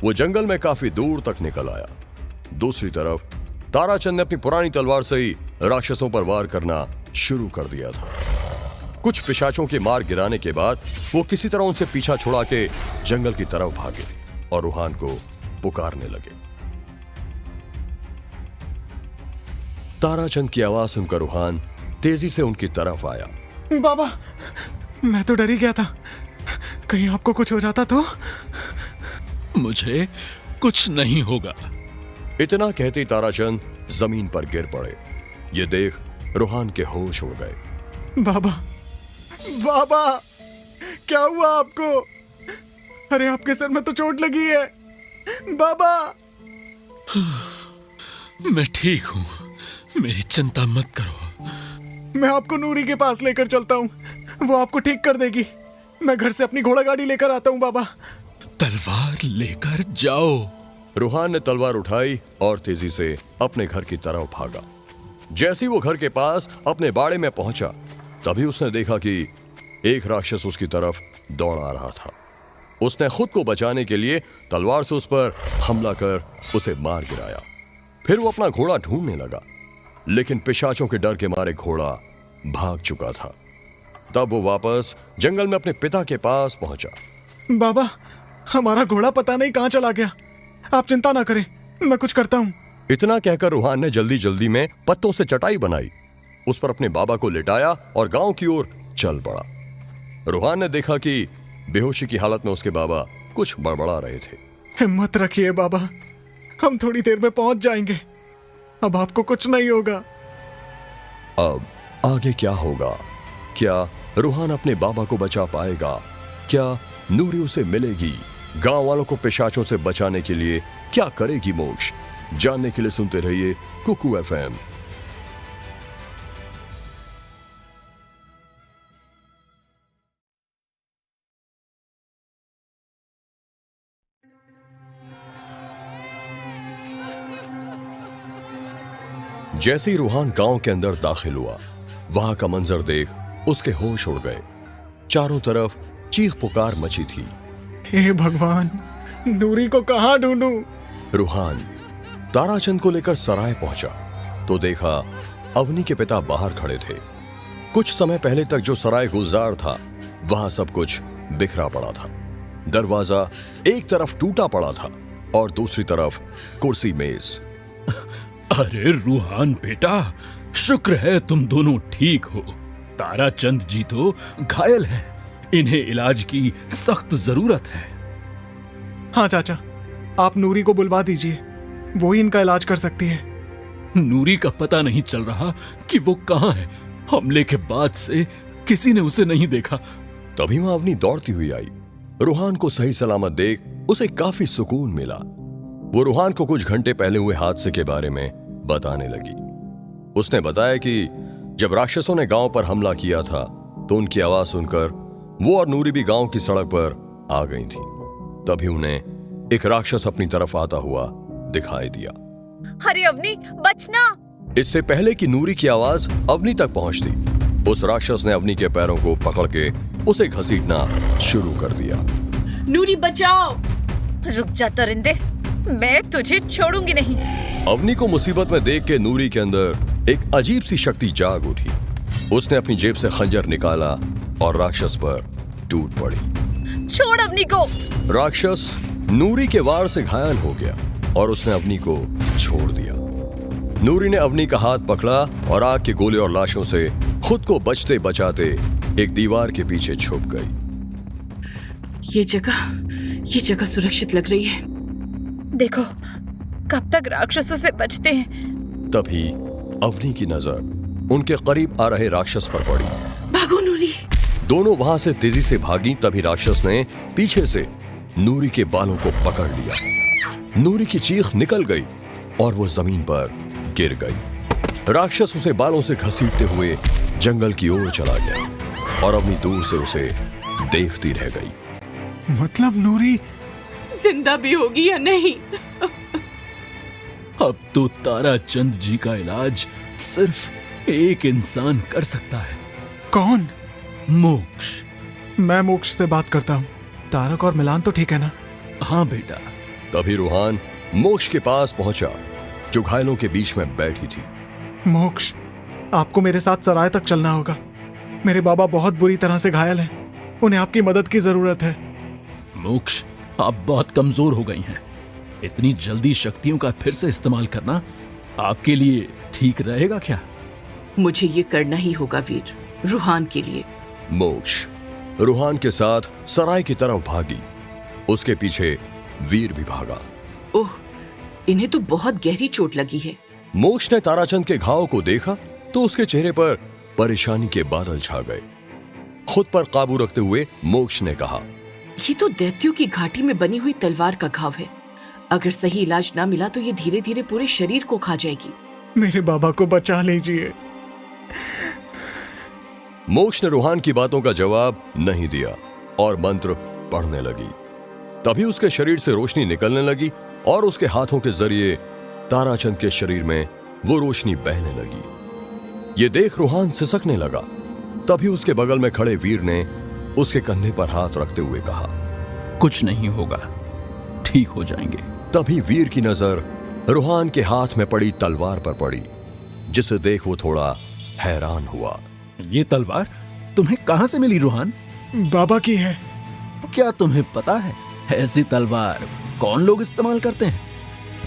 Speaker 1: वो जंगल में काफी दूर तक निकल आया। दूसरी तरफ ताराचंद ने अपनी पुरानी तलवार से ही राक्षसों पर वार करना शुरू कर दिया था। कुछ पिशाचों के मार गिराने के बाद वो किसी तरह उनसे पीछा छुड़ा के जंगल की तरफ भागे और रूहान को पुकारने लगे। ताराचंद की आवाज सुनकर रूहान तेजी से उनकी तरफ आया।
Speaker 6: बाबा, मैं तो डर ही गया था, कहीं आपको कुछ हो जाता तो।
Speaker 2: मुझे कुछ नहीं होगा।
Speaker 1: इतना कहते ही ताराचंद जमीन पर गिर पड़े। ये देख रूहान के होश उड़ गए।
Speaker 6: बाबा, बाबा, क्या हुआ आपको? अरे, आपके सर में तो चोट लगी है। बाबा।
Speaker 2: मैं ठीक हूँ, मेरी चिंता मत करो।
Speaker 6: मैं आपको नूरी के पास लेकर चलता हूँ, वो आपको ठीक कर देगी। मैं घर से अपनी घोड़ा गाड़ी लेकर आता हूँ। बाबा,
Speaker 2: तलवार लेकर जाओ।
Speaker 1: रूहान ने तलवार उठाई और तेजी से अपने घर की तरफ भागा। जैसे ही वो घर के पास अपने बाड़े में पहुंचा, तभी उसने देखा कि एक राक्षस उसकी तरफ दौड़ आ रहा था। उसने खुद को बचाने के लिए तलवार से उस पर हमला कर उसे मार गिराया। फिर वो अपना घोड़ा ढूंढने लगा, लेकिन पिशाचों के डर के मारे घोड़ा भाग चुका था। तब वो वापस जंगल में अपने पिता के पास पहुंचा।
Speaker 6: बाबा, हमारा घोड़ा पता नहीं कहां चला गया। आप चिंता ना करें, मैं कुछ करता हूँ।
Speaker 1: इतना कहकर रूहान ने जल्दी जल्दी में पत्तों से चटाई बनाई, उस पर अपने बाबा को लेटाया और गांव की ओर चल पड़ा। रूहान ने देखा कि बेहोशी की हालत में उसके बाबा कुछ बड़बड़ा रहे थे।
Speaker 6: हिम्मत रखिए बाबा, हम थोड़ी देर में पहुंच जाएंगे। अब आपको कुछ नहीं होगा।
Speaker 1: अब आगे क्या होगा? क्या रूहान अपने बाबा को बचा पाएगा? क्या नूरी उसे मिलेगी? गांव वालों को पिशाचों से बचाने के लिए क्या करेगी मोक्ष? जानने के लिए सुनते रहिए कुकू एफएम। जैसे ही रूहान गांव के अंदर दाखिल हुआ, वहां का मंजर देख उसके होश उड़ गए। चारों तरफ चीख पुकार मची थी।
Speaker 6: हे भगवान, नूरी को कहां ढूंढूं?
Speaker 1: रूहान ताराचंद को लेकर सराय पहुंचा तो देखा अवनी के पिता बाहर खड़े थे। कुछ समय पहले तक जो सराय गुलजार था, वहां सब कुछ बिखरा पड़ा था। दरवाजा एक तरफ टूटा पड़ा था और दूसरी तरफ कुर्सी मेज।
Speaker 2: अरे रूहान बेटा, शुक्र है तुम दोनों ठीक हो। ताराचंद जी तो घायल है, इन्हें इलाज की सख्त जरूरत है।
Speaker 6: हाँ चाचा, आप नूरी को बुलवा दीजिए, वो ही इनका इलाज कर सकती है।
Speaker 2: नूरी का पता नहीं चल रहा कि वो कहाँ है। हमले के बाद से किसी ने उसे नहीं देखा।
Speaker 1: तभी वहां अवनी दौड़ती हुई आई। रूहान को सही सलामत देख उसे काफी सुकून मिला। वो रूहान को कुछ घंटे पहले हुए हादसे के बारे में बताने लगी। उसने बताया कि जब राक्षसों ने गांव पर हमला किया था तो उनकी आवाज सुनकर वो और नूरी भी गांव की सड़क पर आ गई थी। तभी उन्हें एक राक्षस अपनी तरफ आता हुआ दिखाई दिया।
Speaker 5: अरे अवनी, बचना!
Speaker 1: इससे पहले कि नूरी की आवाज अवनी तक पहुंचती, उस राक्षस ने अवनी के पैरों को पकड़ के उसे घसीटना शुरू कर दिया।
Speaker 3: नूरी बचाओ!
Speaker 5: रुक जा तरिंदे, मैं तुझे छोड़ूंगी नहीं।
Speaker 1: अवनी को मुसीबत में देख के नूरी के अंदर एक अजीब सी शक्ति जाग उठी। उसने अपनी जेब से खंजर निकाला और राक्षस पर टूट पड़ी।
Speaker 5: छोड़ अवनी को!
Speaker 1: राक्षस नूरी के वार से घायल हो गया और उसने अवनी को छोड़ दिया। नूरी ने अवनी का हाथ पकड़ा और आग के गोले और लाशों से खुद को बचते बचाते एक दीवार के पीछे छुप गई।
Speaker 3: ये जगह सुरक्षित लग रही है।
Speaker 5: देखो, कब तक राक्षसों से बचते हैं।
Speaker 1: तभी अवनी की नजर उनके करीब आ रहे राक्षस पर पड़ी।
Speaker 3: भागो नूरी!
Speaker 1: दोनों वहां से तेजी से भागी। तभी राक्षस ने पीछे से नूरी के बालों को पकड़ लिया। नूरी की चीख निकल गई और वो जमीन पर गिर गई। राक्षस उसे बालों से घसीटते हुए जंगल की ओर चला गया और अवनी दूर से उसे देखती रह गई।
Speaker 6: मतलब नूरी
Speaker 3: जिंदा भी होगी या नहीं?
Speaker 2: अब तो ताराचंद जी का इलाज सिर्फ एक इंसान कर सकता है।
Speaker 6: कौन?
Speaker 2: मोक्ष।
Speaker 6: मैं मोक्ष से बात करता हूँ। तारक और मिलान तो ठीक है ना?
Speaker 2: हाँ बेटा।
Speaker 1: तभी रूहान मोक्ष के पास पहुंचा जो घायलों के बीच में बैठी थी।
Speaker 6: मोक्ष, आपको मेरे साथ सराय तक चलना होगा। मेरे बाबा बहुत बुरी तरह से घायल हैं। उन्हें आपकी मदद की जरूरत है।
Speaker 2: मोक्ष, आप बहुत कमजोर हो गई हैं। इतनी जल्दी शक्तियों का फिर से इस्तेमाल करना आपके लिए ठीक रहेगा क्या?
Speaker 3: मुझे ये करना ही होगा वीर, रूहान के लिए।
Speaker 1: मोक्ष रूहान के साथ सराय की तरफ भागी। उसके पीछे वीर भी भागा।
Speaker 3: ओह, इन्हें तो बहुत गहरी चोट लगी है।
Speaker 1: मोक्ष ने ताराचंद के घाव को देखा तो उसके चेहरे पर परेशानी के बादल छा गए। खुद पर काबू रखते हुए मोक्ष ने कहा,
Speaker 3: ये तो दैत्यों की घाटी में बनी हुई तलवार का घाव है। अगर सही इलाज ना मिला तो ये धीरे धीरे पूरे शरीर को खा जाएगी।
Speaker 6: मेरे बाबा को बचा लीजिए।
Speaker 1: मोक्ष ने रूहान की बातों का जवाब नहीं दिया और मंत्र पढ़ने लगी। तभी उसके शरीर से रोशनी निकलने लगी और उसके हाथों के जरिए ताराचंद के शरीर में वो रोशनी बहने लगी। ये देख रूहान सिसकने लगा। तभी उसके बगल में खड़े वीर ने उसके कंधे पर हाथ रखते हुए कहा,
Speaker 2: कुछ नहीं होगा, ठीक हो जाएंगे।
Speaker 1: तभी वीर की नजर रूहान के हाथ में पड़ी तलवार पर पड़ी, जिसे देख वो थोड़ा हैरान हुआ।
Speaker 2: ये तलवार तुम्हें कहां से मिली रूहान?
Speaker 6: बाबा की है।
Speaker 2: क्या तुम्हें पता है ऐसी तलवार कौन लोग इस्तेमाल करते हैं?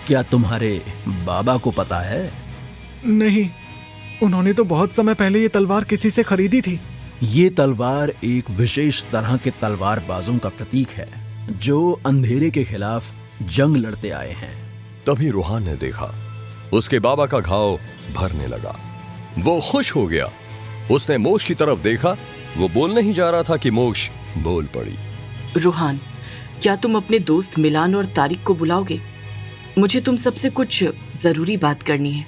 Speaker 2: क्या तुम्हारे बाबा को पता है?
Speaker 6: नहीं, उन्होंने तो बहुत समय पहले ये तलवार किसी से खरीदी थी।
Speaker 2: ये तलवार एक विशेष तरह के तलवार बाजों का प्रतीक है जो अंधेरे के खिलाफ जंग लड़ते आए हैं।
Speaker 1: तभी रूहान ने देखा उसके बाबा का घाव भरने लगा। वो खुश हो गया। उसने मोक्ष की तरफ देखा। वो बोलने ही जा रहा था कि मोक्ष बोल पड़ी।
Speaker 3: रूहान, क्या तुम अपने दोस्त मिलान और तारिक को बुलाओगे? मुझे तुम सबसे कुछ जरूरी बात करनी है।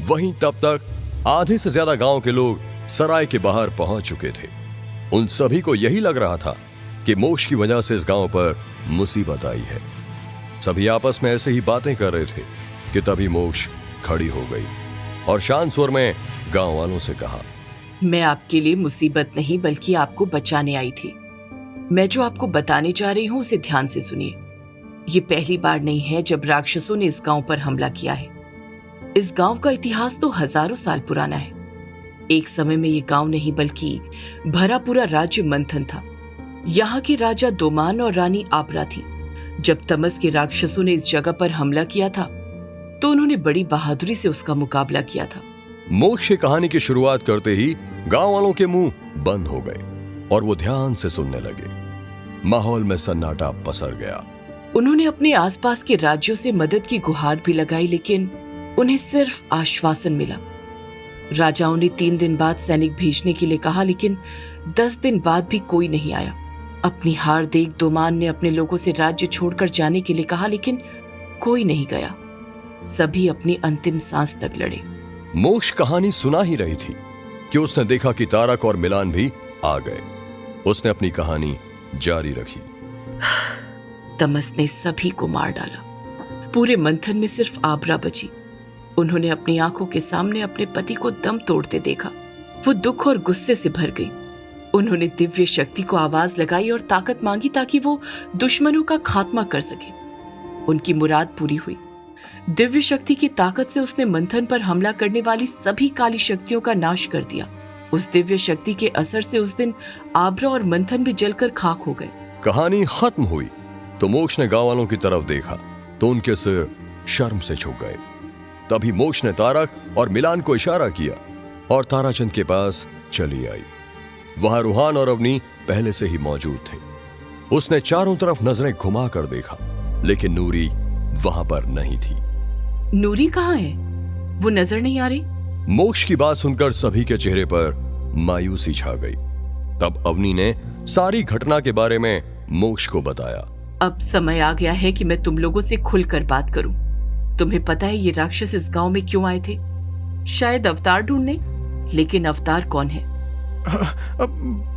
Speaker 1: वहीं तब तक आधे से ज्यादा गांव के लोग सराय के बाहर पहुंच चुके थे। उन सभी को यही लग रहा था कि मोक्ष की वजह से इस गांव पर मुसीबत आई है। सभी आपस में ऐसे ही बातें कर रहे थे कि तभी मोक्ष खड़ी हो गई और शांत स्वर में गांव वालों से कहा,
Speaker 3: मैं आपके लिए मुसीबत नहीं बल्कि आपको बचाने आई थी। मैं जो आपको बताने जा रही हूँ उसे ध्यान से सुनिए। ये पहली बार नहीं है जब राक्षसों ने इस गांव पर हमला किया है। इस गांव का इतिहास तो हजारों साल पुराना है। एक समय में ये गांव नहीं बल्कि भरा पूरा राज्य मंथन था। यहाँ के राजा दोमान और रानी आबरा थी। जब तमस के राक्षसों ने इस जगह पर हमला किया था तो उन्होंने बड़ी बहादुरी से उसका मुकाबला किया था।
Speaker 1: मोक्ष की कहानी की शुरुआत करते ही गांव वालों के मुंह बंद हो गए। और वो ध्यान से सुनने लगे। माहौल में सन्नाटा पसर गया।
Speaker 3: उन्होंने अपने आसपास के राज्यों से मदद की गुहार भी लगाई, लेकिन उन्हें सिर्फ आश्वासन मिला। राजाओं ने 3 दिन बाद सैनिक भेजने के लिए कहा, लेकिन 10 दिन बाद भी कोई नहीं आया। अपनी हार देख दोमान ने अपने लोगों से राज्य छोड़कर जाने के लिए कहा, लेकिन कोई नहीं गया। सभी अपनी अंतिम सांस तक लड़े।
Speaker 1: मोक्ष कहानी सुना ही रही थी कि उसने देखा कि तारक और मिलान भी आ गए। उसने अपनी कहानी जारी रखी।
Speaker 3: तमस ने सभी को मार डाला। पूरे मंथन में सिर्फ आबरा बची। उन्होंने अपनी आंखों के सामने अपने पति को दम तोड़ते देखा। वो दुख और गुस्से से भर गई। उन्होंने दिव्य शक्ति को आवाज लगाई और ताकत मांगी ताकि वो दुश्मनों का खात्मा कर सके। उनकी मुराद पूरी हुई। दिव्य शक्ति की ताकत से उसने मंथन पर हमला करने वाली सभी काली शक्तियों का नाश कर दिया। उस दिव्य शक्ति के असर से उस दिन आबरा और मंथन भी जलकर खाक हो गए।
Speaker 1: कहानी खत्म हुई तो मोक्ष ने गांव वालों की तरफ देखा तो उनके सिर शर्म से झुक गए। तभी मोक्ष ने तारक और मिलान को इशारा किया और ताराचंद के पास चली आई। वहां रूहान और अवनी पहले से ही मौजूद थे। उसने चारों तरफ नजरें घुमा कर देखा, लेकिन नूरी वहां पर नहीं थी।
Speaker 3: नूरी कहाँ है? वो नजर नहीं आ रही।
Speaker 1: मोक्ष की बात सुनकर सभी के चेहरे पर मायूसी छा गई। तब अवनी ने सारी घटना के बारे में मोक्ष को बताया।
Speaker 3: अब समय आ गया है कि मैं तुम लोगों से खुलकर बात करूं। तुम्हें पता है ये राक्षस इस गांव में क्यों आए थे? शायद अवतार ढूंढने, लेकिन अवतार कौन है?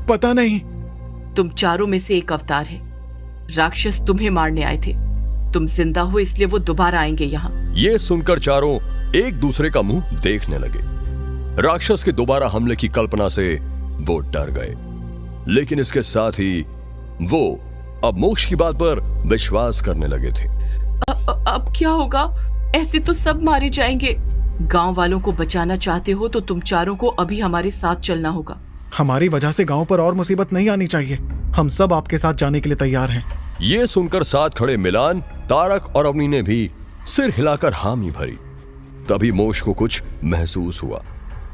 Speaker 6: पता नहीं।
Speaker 3: तुम चारों में से एक अवतार है। राक्षस तुम्हें मारने आए थे। तुम जिंदा हो इसलिए वो दोबारा आएंगे यहाँ।
Speaker 1: ये सुनकर चारों एक दूसरे का मुंह देखने लगे। राक्षस के दोबारा हमले की कल्पना से वो डर गए, लेकिन इसके साथ ही वो अब मोक्ष की बात पर विश्वास करने लगे थे।
Speaker 3: अब क्या होगा? ऐसे तो सब मारे जाएंगे। गांव वालों को बचाना चाहते हो तो तुम चारों को अभी हमारे साथ चलना होगा।
Speaker 6: हमारी वजह से गांव पर और मुसीबत नहीं आनी चाहिए। हम सब आपके साथ जाने के लिए तैयार हैं।
Speaker 1: ये सुनकर साथ खड़े मिलान, तारक और अवनी ने भी सिर हिलाकर हामी भरी। तभी मोक्ष को कुछ महसूस हुआ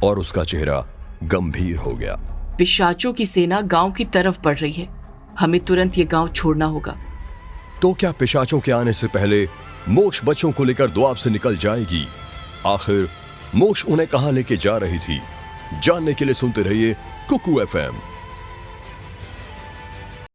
Speaker 1: और उसका चेहरा गंभीर हो गया।
Speaker 3: पिशाचों की सेना गांव की तरफ बढ़ रही है। हमें तुरंत ये गांव छोड़ना होगा।
Speaker 1: तो क्या पिशाचों के आने से पहले मोक्ष बच्चों को लेकर द्वाब से निकल जाएगी? आखिर मोक्ष उन्हें कहां लेके जा रही थी? जानने के लिए सुनते रहिए कुकू FM।